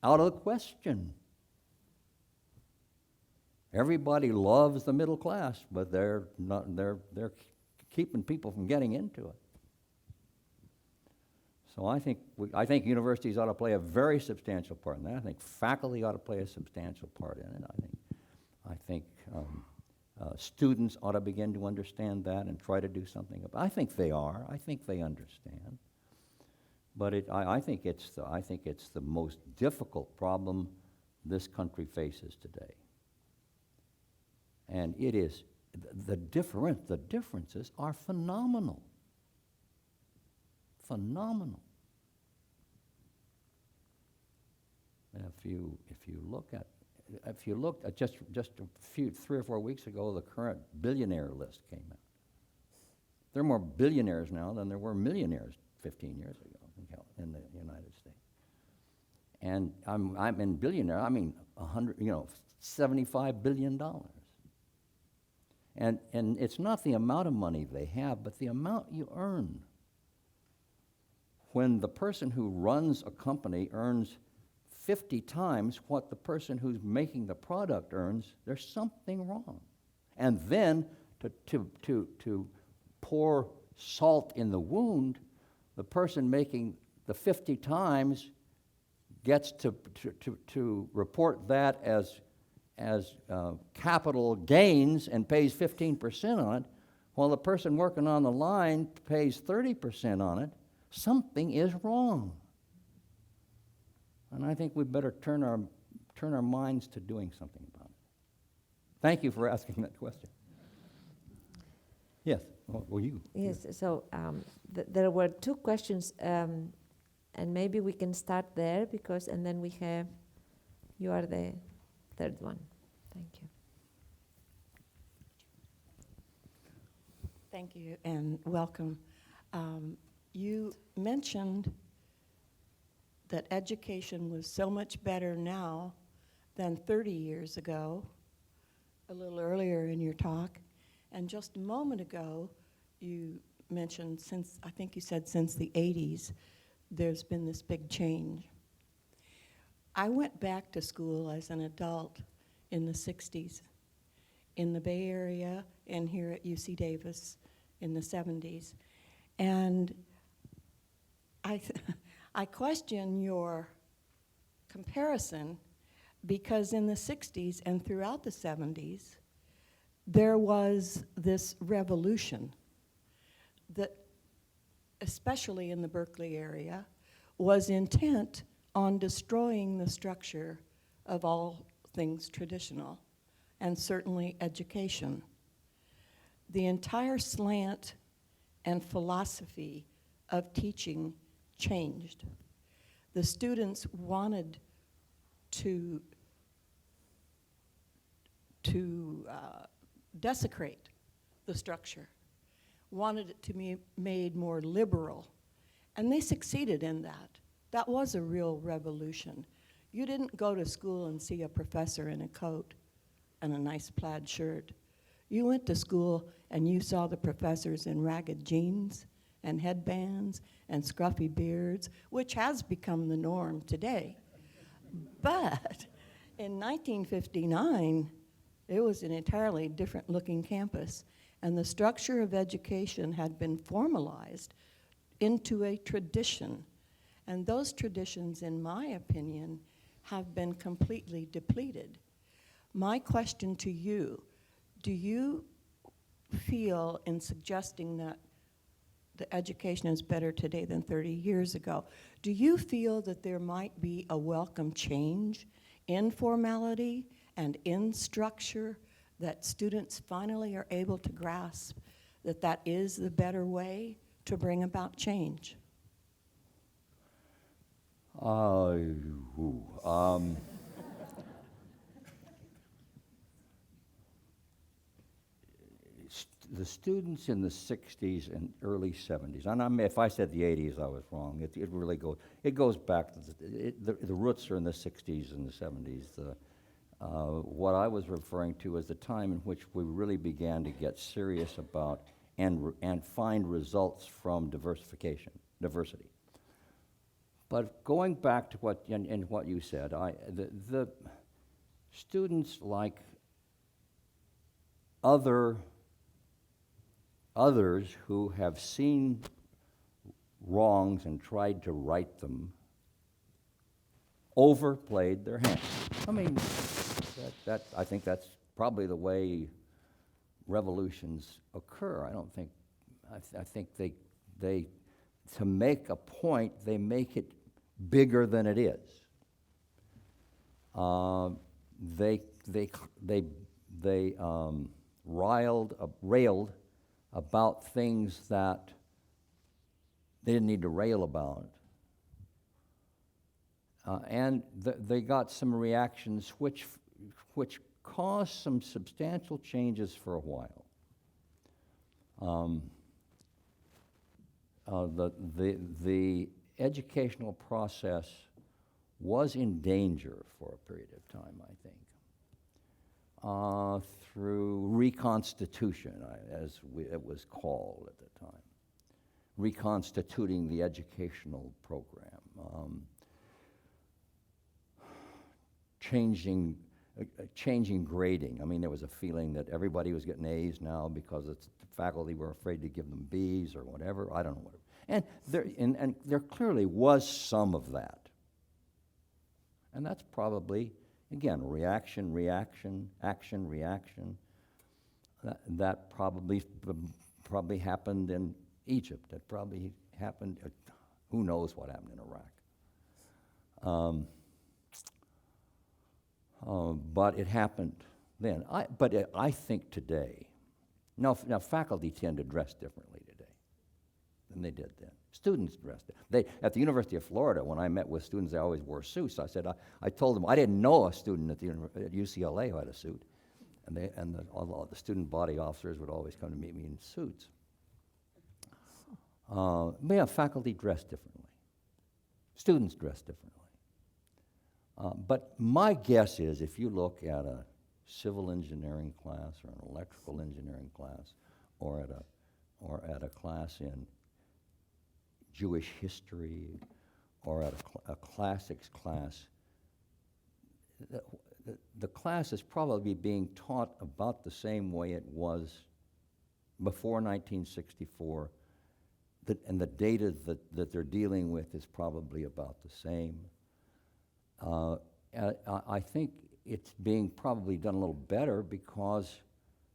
out of the question. Everybody loves the middle class, but they're keeping people from getting into it. So I think universities ought to play a very substantial part in that. I think faculty ought to play a substantial part in it. I think students ought to begin to understand that and try to do something about it. I think they are. I think they understand. But I think it's the most difficult problem this country faces today. And it is the differences are phenomenal. Phenomenal. If you look at just 3 or 4 weeks ago, the current billionaire list came out. There are more billionaires now than there were millionaires 15 years ago in the United States. And I'm in billionaire. I mean $75 billion. And it's not the amount of money they have, but the amount you earn. When the person who runs a company earns 50 times what the person who's making the product earns, there's something wrong. And then to pour salt in the wound, the person making the 50 times gets to report that as capital gains and pays 15% on it, while the person working on the line pays 30% on it. Something is wrong. And I think we better turn our minds to doing something about it. Thank you for asking that question. Yes, well, you. Yes, so there were 2 questions, and maybe we can start there and then you are the third one. Thank you. Thank you and welcome. You mentioned that education was so much better now than 30 years ago, a little earlier in your talk. And just a moment ago, you mentioned I think you said since the 80s, there's been this big change. I went back to school as an adult in the 60s, in the Bay Area and here at UC Davis in the 70s. And I question your comparison because in the 60s and throughout the 70s, there was this revolution that, especially in the Berkeley area, was intent on destroying the structure of all things traditional, and certainly education. The entire slant and philosophy of teaching changed. The students wanted to desecrate the structure, wanted it to be made more liberal, and they succeeded in that. That was a real revolution. You didn't go to school and see a professor in a coat and a nice plaid shirt. You went to school and you saw the professors in ragged jeans and headbands and scruffy beards, which has become the norm today. But in 1959, it was an entirely different looking campus, and the structure of education had been formalized into a tradition. And those traditions, in my opinion, have been completely depleted. My question to you, do you feel in suggesting that the education is better today than 30 years ago, do you feel that there might be a welcome change in formality and in structure, that students finally are able to grasp that that is the better way to bring about change? The students in the 60s and early 70s, and if I said the 80s, I was wrong. It really goes back to the roots are in the 60s and the 70s. What I was referring to is the time in which we really began to get serious about and find results from diversity. But going back to what you said, the students like others who have seen wrongs and tried to right them overplayed their hand. I mean, I think that's probably the way revolutions occur. I think they to make a point, they make it bigger than it is. They railed about things that they didn't need to rail about. And they got some reactions which caused some substantial changes for a while. The educational process was in danger for a period of time, I think, through reconstitution, as it was called at the time, reconstituting the educational program, changing grading. I mean, there was a feeling that everybody was getting A's now because the faculty were afraid to give them B's or whatever. I don't know what. And there clearly was some of that. And that's probably, again, reaction, action, reaction. That probably happened in Egypt. That probably happened. Who knows what happened in Iraq? But it happened then. I think today, now faculty tend to dress differently today than they did then. Students dressed. At the University of Florida, when I met with students, they always wore suits. I said, I told them I didn't know a student at UCLA who had a suit, and all the student body officers would always come to meet me in suits. But yeah, faculty dress differently. Students dress differently. But my guess is if you look at a civil engineering class or an electrical engineering class or at a class in Jewish history or at a classics class, the class is probably being taught about the same way it was before 1964, and the data that they're dealing with is probably about the same. I think it's being probably done a little better because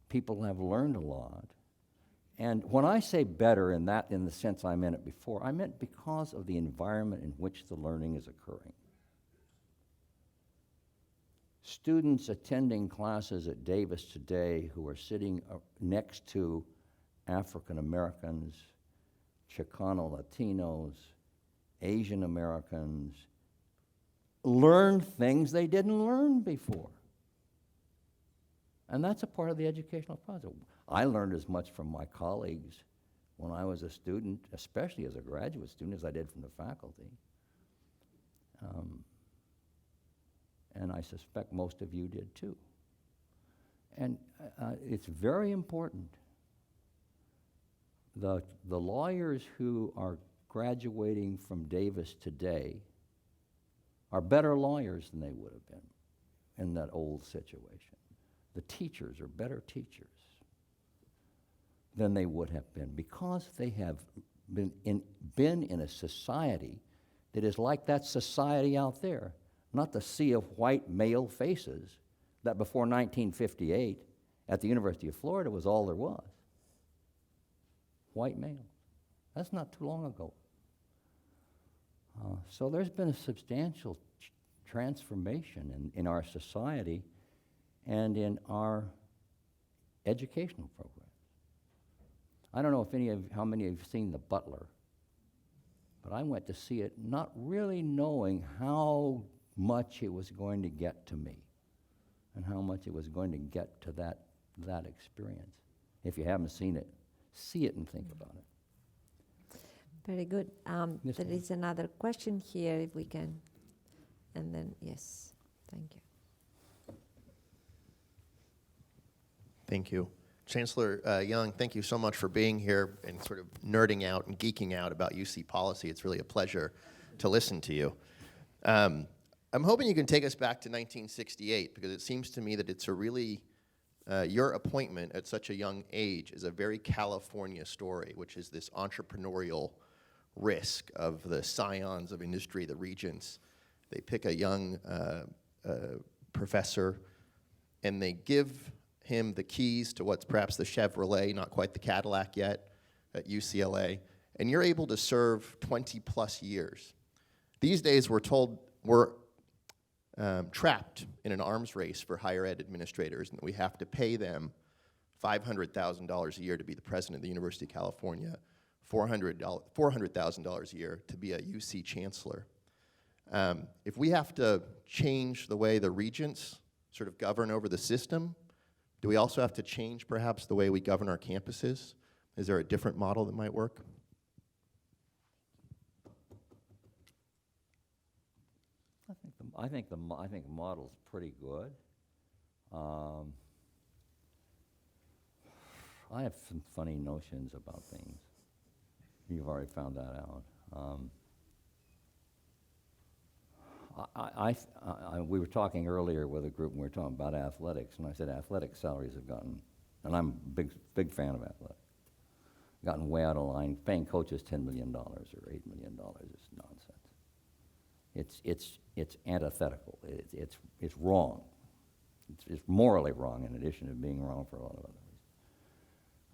people have learned a lot. And when I say better in the sense I meant it before, I meant because of the environment in which the learning is occurring. Students attending classes at Davis today who are sitting next to African Americans, Chicano Latinos, Asian Americans, learn things they didn't learn before. And that's a part of the educational process. I learned as much from my colleagues when I was a student, especially as a graduate student, as I did from the faculty. And I suspect most of you did too. And it's very important. The lawyers who are graduating from Davis today are better lawyers than they would have been in that old situation. The teachers are better teachers than they would have been because they have been in a society that is like that society out there, not the sea of white male faces that before 1958 at the University of Florida was all there was. White male. That's not too long ago. So there's been a substantial transformation in our society and in our educational programs. I don't know if how many of you have seen The Butler, but I went to see it not really knowing how much it was going to get to me and how much it was going to get to that experience. If you haven't seen it, see it and think about it. Very good. Yes, There ma'am. is another question here, if we can. And then, yes, thank you. Thank you. Chancellor Young, thank you so much for being here and sort of nerding out and geeking out about UC policy. It's really a pleasure to listen to you. I'm hoping you can take us back to 1968 because it seems to me that it's a really, your appointment at such a young age is a very California story, which is this entrepreneurial risk of the scions of industry, the regents. They pick a young professor and they give him the keys to what's perhaps the Chevrolet, not quite the Cadillac yet, at UCLA, and you're able to serve 20 plus years. These days we're told we're trapped in an arms race for higher ed administrators and we have to pay them $500,000 a year to be the president of the University of California, $400,000 a year to be a UC chancellor. If we have to change the way the regents sort of govern over the system, do we also have to change perhaps the way we govern our campuses? Is there a different model that might work? I think the model's pretty good. I have some funny notions about things. You've already found that out. We were talking earlier with a group, and we were talking about athletics, and I said athletic salaries have gotten, and I'm a big fan of athletics, gotten way out of line. Paying coaches $10 million or $8 million is nonsense. It's antithetical. It's wrong. It's morally wrong in addition to being wrong for a lot of other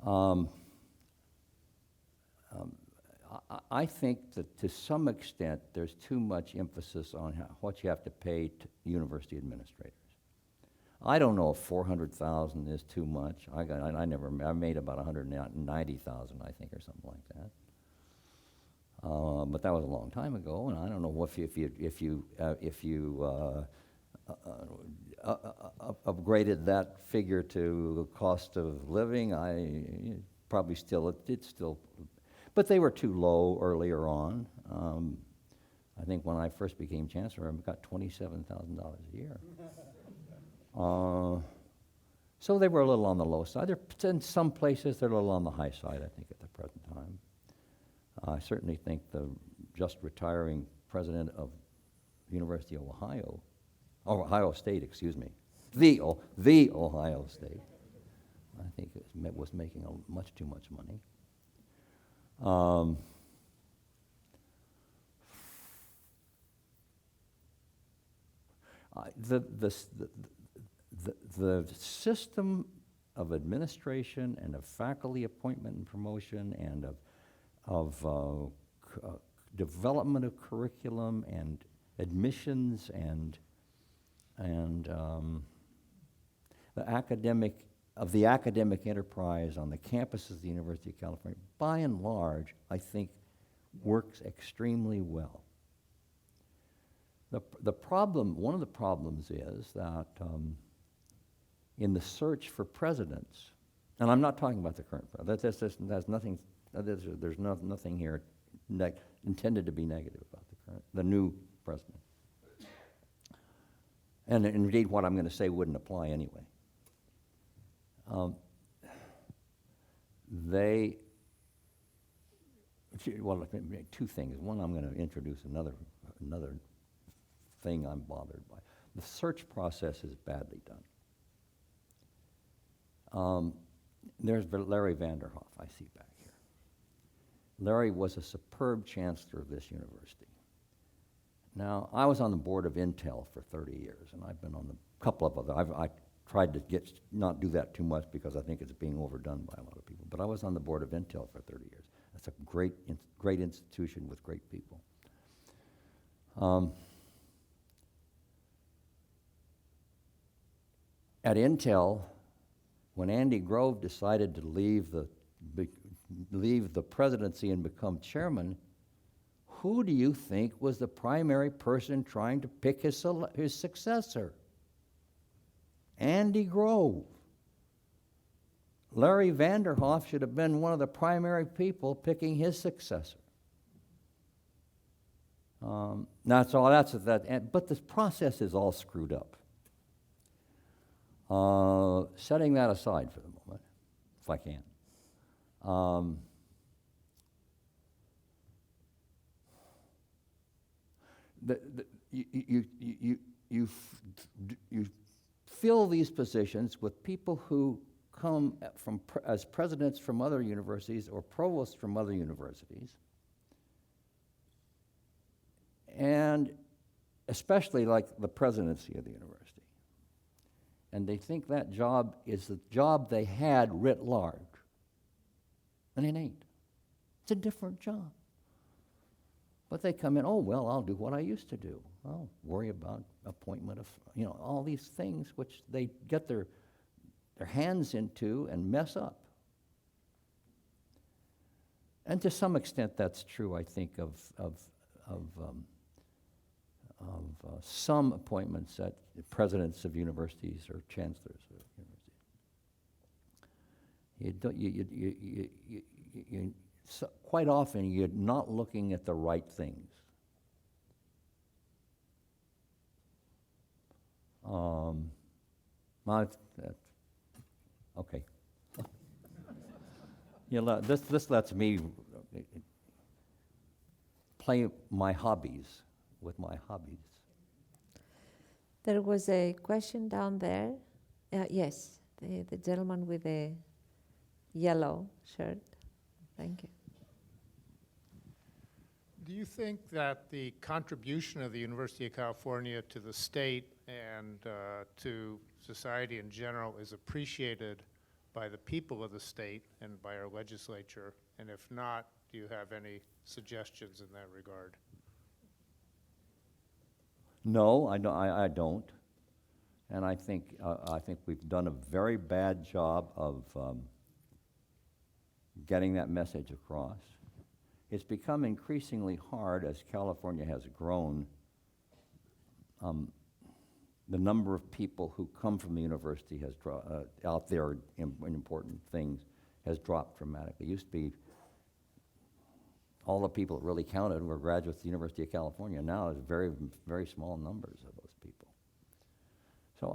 reasons. I think that to some extent there's too much emphasis on what you have to pay to university administrators. I don't know if 400,000 is too much. I made about 190,000, I think, or something like that. But that was a long time ago, and I don't know if you upgraded that figure to the cost of living, probably still it's still. But they were too low earlier on. I think when I first became chancellor, I got $27,000 a year. So they were a little on the low side. In some places, they're a little on the high side, I think, at the present time. I certainly think the just retiring president of the University of Ohio State, excuse me, the Ohio State, I think was making much too much money. The system of administration and of faculty appointment and promotion and of development of curriculum and admissions and the academic enterprise on the campuses of the University of California, by and large, I think works extremely well. One of the problems is that in the search for presidents, and I'm not talking about the current president, there's nothing here intended to be negative about the new president. And indeed, what I'm going to say wouldn't apply anyway. Two things. One, I'm going to introduce another thing I'm bothered by. The search process is badly done. There's Larry Vanderhoff, I see back here. Larry was a superb chancellor of this university. Now, I was on the board of Intel for 30 years, and I've been on a couple of other. I tried to not do that too much because I think it's being overdone by a lot of people. But I was on the board of Intel for 30 years. That's a great institution with great people. At Intel, when Andy Grove decided to leave the presidency and become chairman, who do you think was the primary person trying to pick his successor? Andy Grove. Larry Vanderhoff should have been one of the primary people picking his successor. But this process is all screwed up. Setting that aside for the moment, if I can. You fill these positions with people who come as presidents from other universities or provosts from other universities, and especially like the presidency of the university. And they think that job is the job they had writ large. And it ain't. It's a different job. But they come in, oh, well, I'll do what I used to do. I'll worry about appointment of, all these things which they get their hands into and mess up. And to some extent that's true, I think, of some appointments at presidents of universities or chancellors of universities. Quite often you're not looking at the right things. Okay. This lets me play my hobbies with my hobbies. There was a question down there. Yes, the gentleman with the yellow shirt. Thank you. Do you think that the contribution of the University of California to the state and to society in general is appreciated by the people of the state and by our legislature? And if not, do you have any suggestions in that regard? No, I don't. And I think we've done a very bad job of getting that message across. It's become increasingly hard as California has grown. The number of people who come from the university has out there in important things has dropped dramatically. It used to be all the people that really counted were graduates of the University of California. Now it's very, very small numbers of those people. So,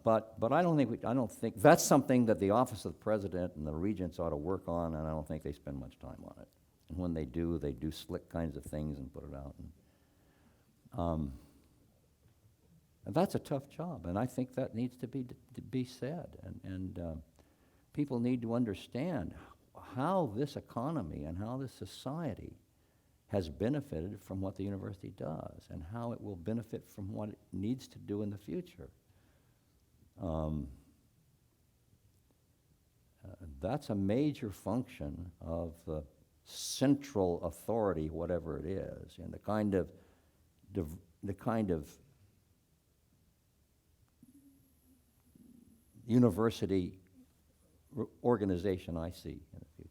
but I don't think that's something that the Office of the President and the Regents ought to work on, and I don't think they spend much time on it. And when they do slick kinds of things and put it out. And that's a tough job, and I think that needs to be said. And people need to understand how this economy and how this society has benefited from what the university does and how it will benefit from what it needs to do in the future. That's a major function of the central authority, whatever it is, and the kind of university organization I see in the future.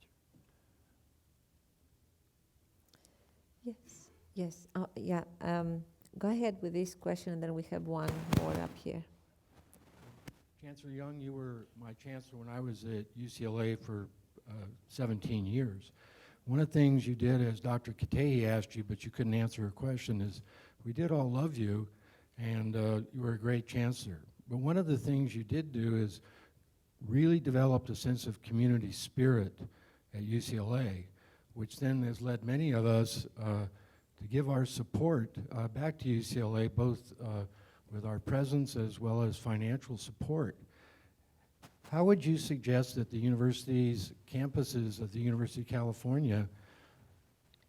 Yes. Yeah. Go ahead with this question, and then we have one more up here. Chancellor Young, you were my chancellor when I was at UCLA for 17 years. One of the things you did, as Dr. Katehi asked you, but you couldn't answer her question, is we did all love you, and you were a great chancellor. But one of the things you did do is really developed a sense of community spirit at UCLA, which then has led many of us to give our support back to UCLA, both with our presence as well as financial support. How would you suggest that the university's campuses of the University of California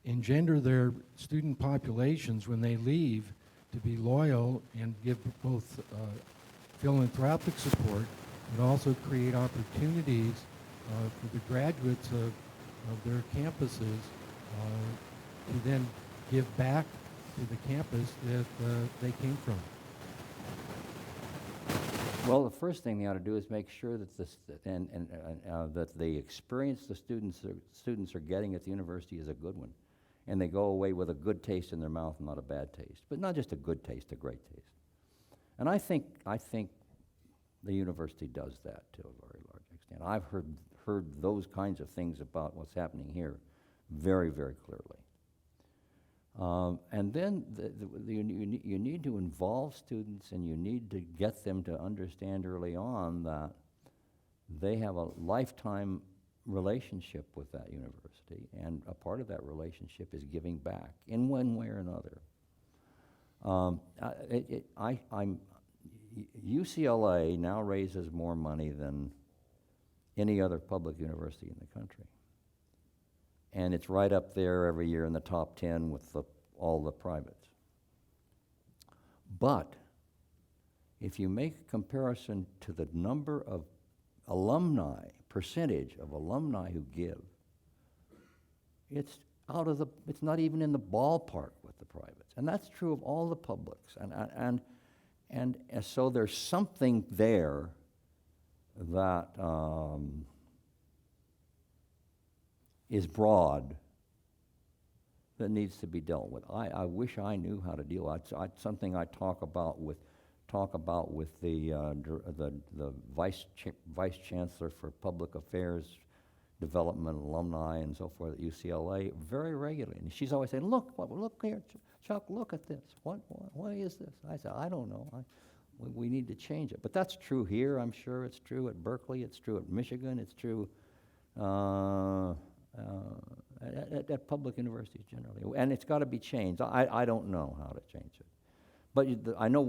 engender their student populations when they leave to be loyal and give both philanthropic support, but also create opportunities for the graduates of their campuses to then give back to the campus that they came from? Well, the first thing they ought to do is make sure that that the experience the students are getting at the university is a good one, and they go away with a good taste in their mouth, and not a bad taste. But not just a good taste, a great taste. And I think the university does that to a very large extent. I've heard those kinds of things about what's happening here very, very clearly. And then you need to involve students, and you need to get them to understand early on that they have a lifetime relationship with that university, and a part of that relationship is giving back in one way or another. UCLA now raises more money than any other public university in the country. And it's right up there every year in the top 10 with all the privates. But if you make a comparison to the number of alumni, percentage of alumni who give, it's not even in the ballpark with the privates. And that's true of all the publics. And so there's something there that is broad that needs to be dealt with. I wish I knew how to deal. It's something I talk about with the vice chancellor for public affairs, development, alumni, and so forth at UCLA very regularly. And she's always saying, "Look here, Chuck, look at this. Why is this?" I said, "I don't know. We need to change it." But that's true here. I'm sure it's true at Berkeley. It's true at Michigan. It's true at public universities generally, and it's got to be changed. I don't know how to change it, but I know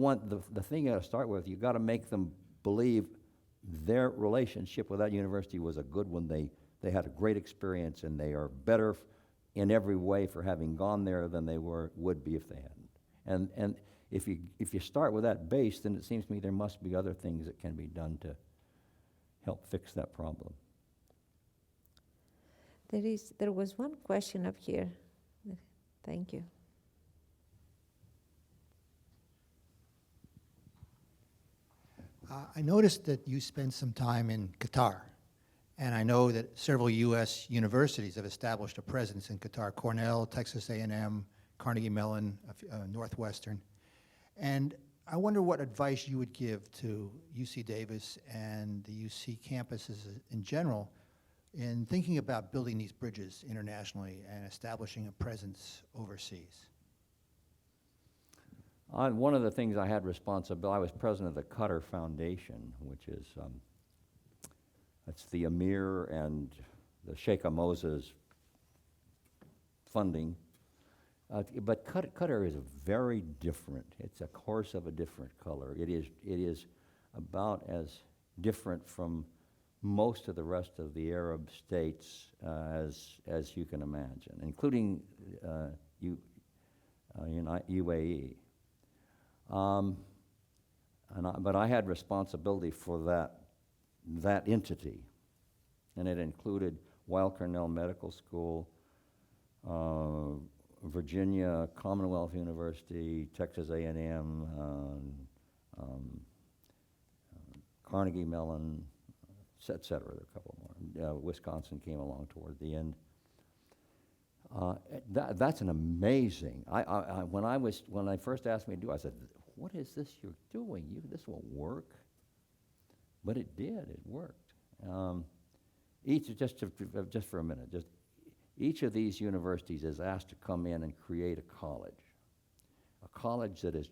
the thing you got to start with. You got to make them believe their relationship with that university was a good one. They had a great experience, and they are better in every way for having gone there than they would be if they hadn't. And if you start with that base, then it seems to me there must be other things that can be done to help fix that problem. There was one question up here. Thank you. I noticed that you spent some time in Qatar, and I know that several U.S. universities have established a presence in Qatar: Cornell, Texas A&M, Carnegie Mellon, Northwestern. And I wonder what advice you would give to UC Davis and the UC campuses in general in thinking about building these bridges internationally and establishing a presence overseas. One of the things I had responsibility, I was president of the Qatar Foundation, which is, that's the Emir and the Sheikh Moza's funding. But Qatar is very different. It's a horse of a different color. It is about as different from most of the rest of the Arab states as you can imagine, including UAE. But I had responsibility for that entity, and it included Weill Cornell Medical School, Virginia Commonwealth University, Texas A&M, Carnegie Mellon, et cetera. There are a couple more. Wisconsin came along toward the end. That's an amazing. When I first asked me to do, I said, "What is this you're doing? This won't work." But it did. It worked. Just for a minute, each of these universities is asked to come in and create a college that is,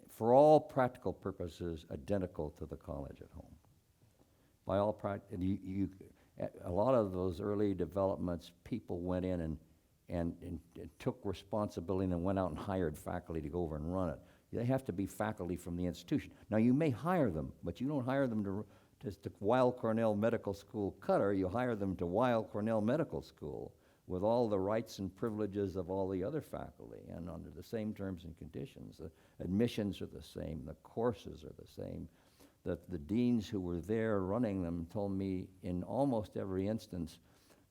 for all practical purposes, identical to the college at home. By all a lot of those early developments, people went in and took responsibility and then went out and hired faculty to go over and run it. They have to be faculty from the institution. Now, you may hire them, but you don't hire them to Weill Cornell Medical School Qatar. You hire them to Weill Cornell Medical School with all the rights and privileges of all the other faculty and under the same terms and conditions. The admissions are the same. The courses are the same. The deans who were there running them told me in almost every instance,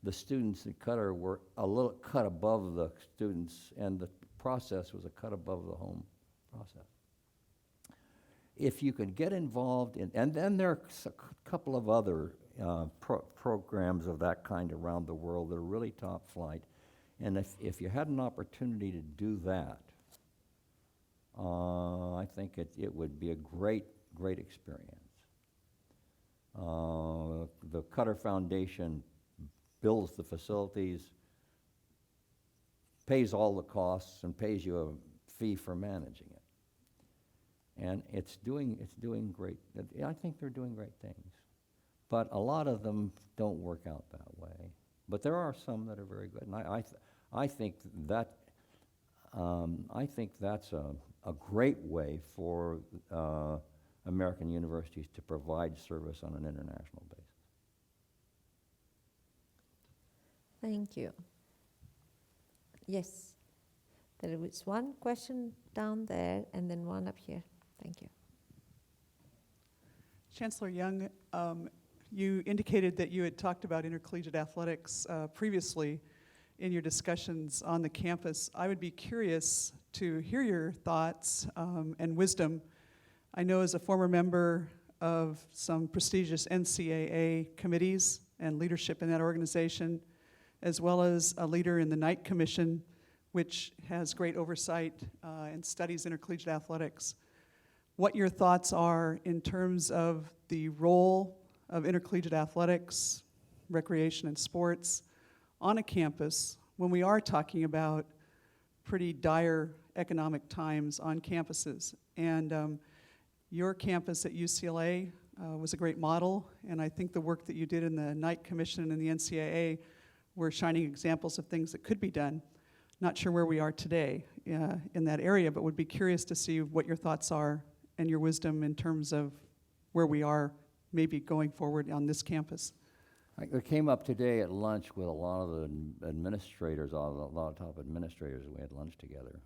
the students at Qatar were a little cut above the students, and the process was a cut above the home process. If you could get involved in, and then there are a couple of other programs of that kind around the world that are really top flight, and if you had an opportunity to do that, I think it would be a great experience. The Qatar Foundation builds the facilities, pays all the costs, and pays you a fee for managing it. And it's doing great. I think they're doing great things. But a lot of them don't work out that way. But there are some that are very good. And I think that's a great way for American universities to provide service on an international basis. Thank you. Yes, there was one question down there and then one up here. Thank you. Chancellor Young, you indicated that you had talked about intercollegiate athletics previously in your discussions on the campus. I would be curious to hear your thoughts and wisdom. I know as a former member of some prestigious NCAA committees and leadership in that organization, as well as a leader in the Knight Commission, which has great oversight and studies intercollegiate athletics, what your thoughts are in terms of the role of intercollegiate athletics, recreation and sports on a campus when we are talking about pretty dire economic times on campuses. And your campus at UCLA was a great model, and I think the work that you did in the Knight Commission and the NCAA were shining examples of things that could be done. Not sure where we are today in that area, but would be curious to see what your thoughts are and your wisdom in terms of where we are maybe going forward on this campus. I came up today at lunch with a lot of the administrators, a lot of top administrators, and we had lunch together.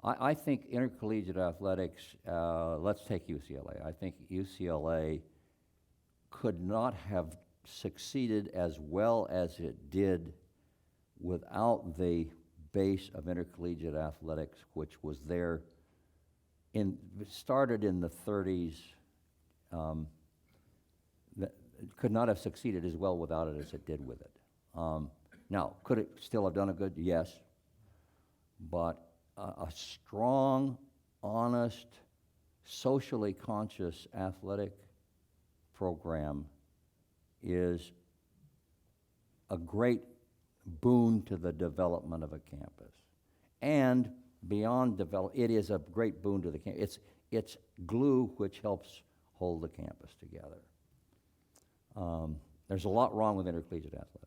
I think intercollegiate athletics, let's take UCLA. I think UCLA could not have succeeded as well as it did without the base of intercollegiate athletics, which was there started in the 30s. That could not have succeeded as well without it as it did with it. Now, could it still have done a good? Yes. But a strong, honest, socially conscious athletic program is a great boon to the development of a campus. And beyond it is a great boon to the campus. It's glue which helps hold the campus together. There's a lot wrong with intercollegiate athletics.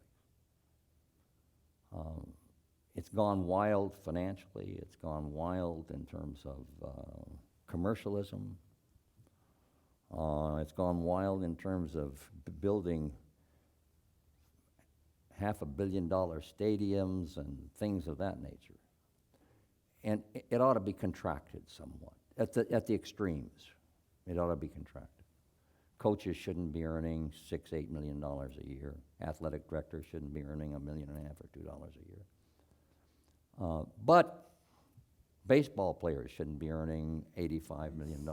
It's gone wild financially. It's gone wild in terms of commercialism. It's gone wild in terms of building $500 million stadiums and things of that nature. And it ought to be contracted somewhat at the extremes. It ought to be contracted. Coaches shouldn't be earning $6-8 million a year. Athletic directors shouldn't be earning $1.5 million or $2 a year. But baseball players shouldn't be earning $85 million,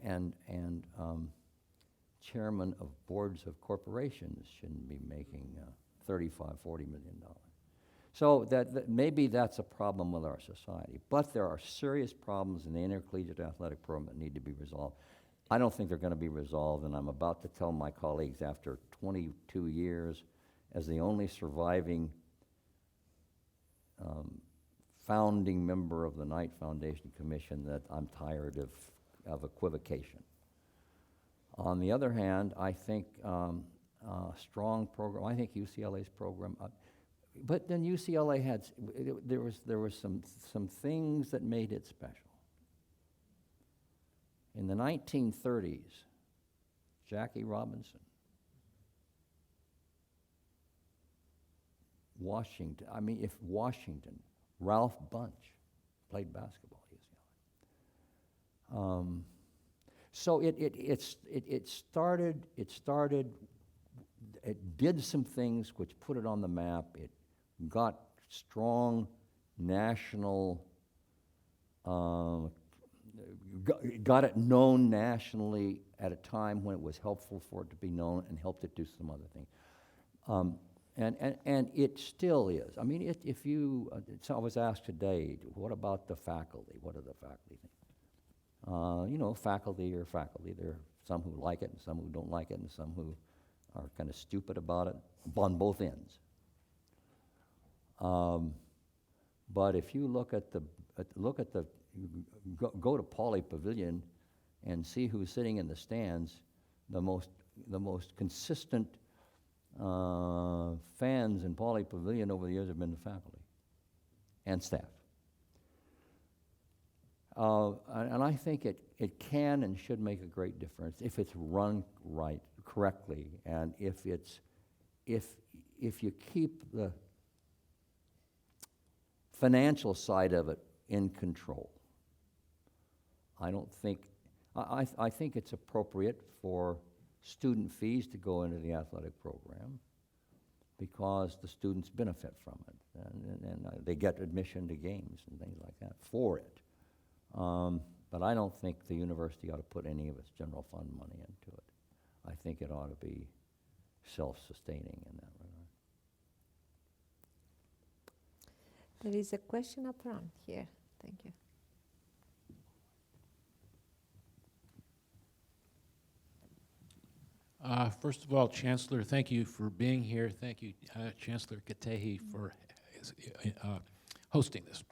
and chairman of boards of corporations shouldn't be making $35-40 million. So that maybe that's a problem with our society. But there are serious problems in the intercollegiate athletic program that need to be resolved. I don't think they're going to be resolved, and I'm about to tell my colleagues after 22 years as the only surviving founding member of the Knight Foundation Commission that I'm tired of equivocation. On the other hand, I think strong program. I think UCLA's program, but then UCLA had, there was some things that made it special. In the 1930s, Jackie Robinson, Washington, Ralph Bunch played basketball at UCLA. So it did some things which put it on the map. It got strong national, got it known nationally at a time when it was helpful for it to be known, and helped it do some other things. And it still is. I mean, if you, I was asked today, what about the faculty? What do the faculty think? Faculty are faculty. There are some who like it and some who don't like it and some who are kind of stupid about it on both ends. But if you look at go to Pauley Pavilion and see who's sitting in the stands, the most consistent fans in Pauley Pavilion over the years have been the faculty and staff. And I think it can and should make a great difference if it's run right, correctly, and if you keep the financial side of it in control. I think it's appropriate for student fees to go into the athletic program because the students benefit from it, and they get admission to games and things like that for it. But I don't think the university ought to put any of its general fund money into it. I think it ought to be self-sustaining in that regard. There is a question up front here. Thank you. First of all, Chancellor, thank you for being here. Thank you, Chancellor Katehi, for hosting this.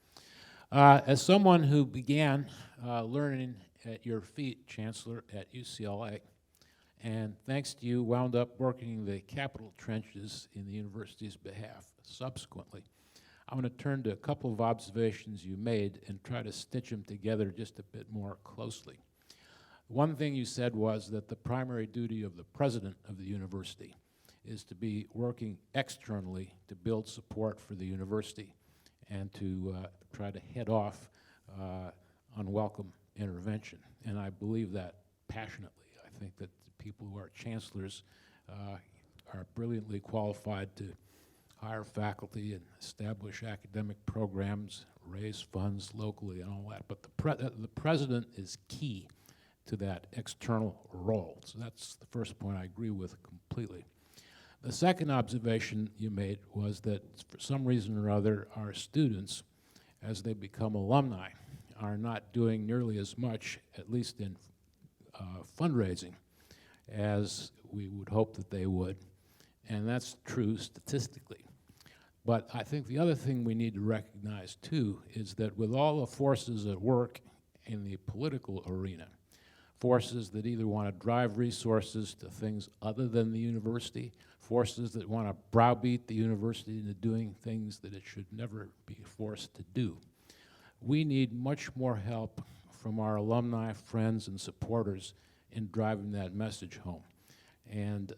As someone who began learning at your feet, Chancellor, at UCLA, and thanks to you, wound up working the capital trenches in the university's behalf subsequently, I'm going to turn to a couple of observations you made and try to stitch them together just a bit more closely. One thing you said was that the primary duty of the president of the university is to be working externally to build support for the university and to try to head off unwelcome intervention. And I believe that passionately. I think that the people who are chancellors are brilliantly qualified to hire faculty and establish academic programs, raise funds locally and all that. But the president is key to that external role. So that's the first point I agree with completely. The second observation you made was that for some reason or other, our students, as they become alumni, are not doing nearly as much, at least in fundraising, as we would hope that they would. And that's true statistically. But I think the other thing we need to recognize, too, is that with all the forces at work in the political arena, forces that either want to drive resources to things other than the university, forces that want to browbeat the university into doing things that it should never be forced to do. We need much more help from our alumni, friends, and supporters in driving that message home. And,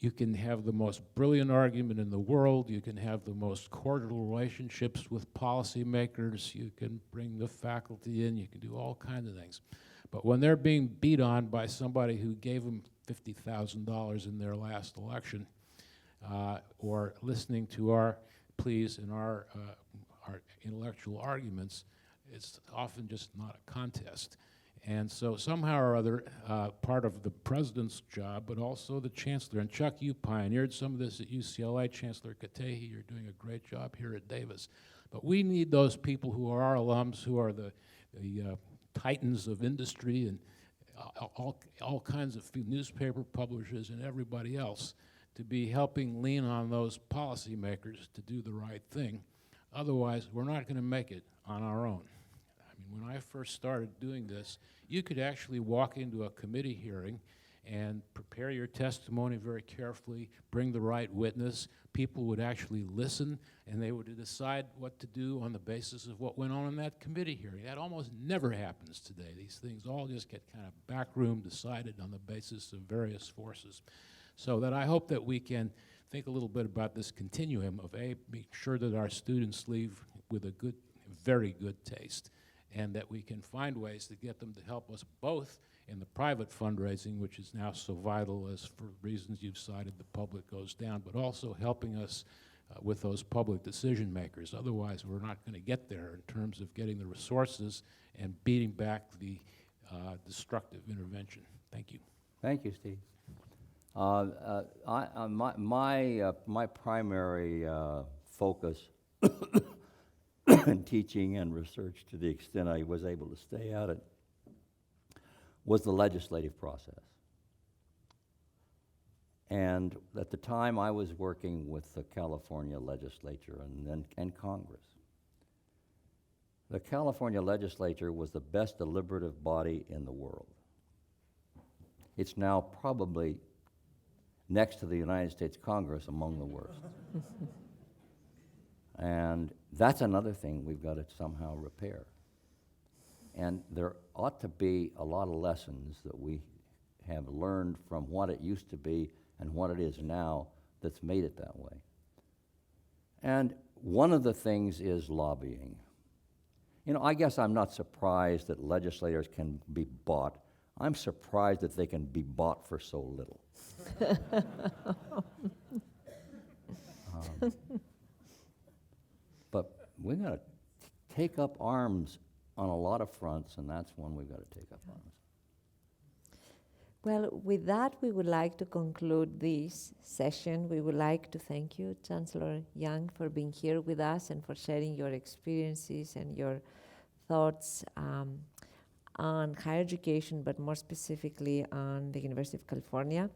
you can have the most brilliant argument in the world, you can have the most cordial relationships with policymakers, you can bring the faculty in, you can do all kinds of things. But when they're being beat on by somebody who gave them $50,000 in their last election, or listening to our pleas and our intellectual arguments, it's often just not a contest. And so somehow or other, part of the president's job, but also the chancellor, and Chuck, you pioneered some of this at UCLA, Chancellor Katehi, you're doing a great job here at Davis. But we need those people who are our alums, who are the titans of industry and all kinds of newspaper publishers and everybody else to be helping lean on those policymakers to do the right thing. Otherwise, we're not going to make it on our own. I mean, When I first started doing this, you could actually walk into a committee hearing and prepare your testimony very carefully, bring the right witness. People would actually listen, and they would decide what to do on the basis of what went on in that committee hearing. That almost never happens today. These things all just get kind of backroom decided on the basis of various forces. So that I hope that we can think a little bit about this continuum of make sure that our students leave with a good, very good taste, and that we can find ways to get them to help us both in the private fundraising, which is now so vital, as for reasons you've cited, the public goes down, but also helping us with those public decision makers. Otherwise, we're not going to get there in terms of getting the resources and beating back the destructive intervention. Thank you. Thank you, Steve. My primary focus in teaching and research, to the extent I was able to stay at it, was the legislative process. And at the time, I was working with the California legislature and Congress. The California legislature was the best deliberative body in the world. It's now probably next to the United States Congress among the worst. And that's another thing we've got to somehow repair. And there ought to be a lot of lessons that we have learned from what it used to be and what it is now that's made it that way. And one of the things is lobbying. You know, I guess I'm not surprised that legislators can be bought. I'm surprised that they can be bought for so little. But we've got to take up arms on a lot of fronts, and that's one we've got to take up arms. Well, with that, we would like to conclude this session. We would like to thank you, Chancellor Young, for being here with us and for sharing your experiences and your thoughts on higher education, but more specifically on the University of California.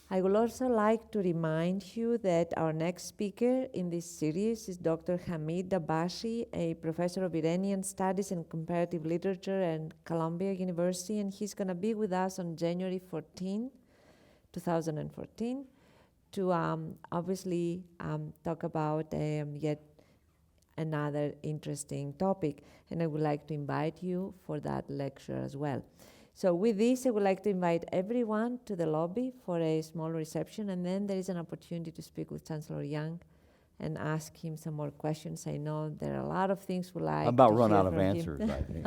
I would also like to remind you that our next speaker in this series is Dr. Hamid Dabashi, a professor of Iranian Studies and Comparative Literature at Columbia University, and he's going to be with us on January 14, 2014, to obviously talk about yet another interesting topic, and I would like to invite you for that lecture as well. So with this, I would like to invite everyone to the lobby for a small reception, and then there is an opportunity to speak with Chancellor Young and ask him some more questions. I know there are a lot of things we like About to run hear out of from him. answers, I think.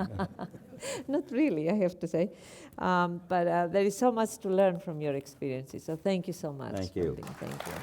Not really, I have to say. But there is so much to learn from your experiences. So thank you so much. Thank you. Thank you.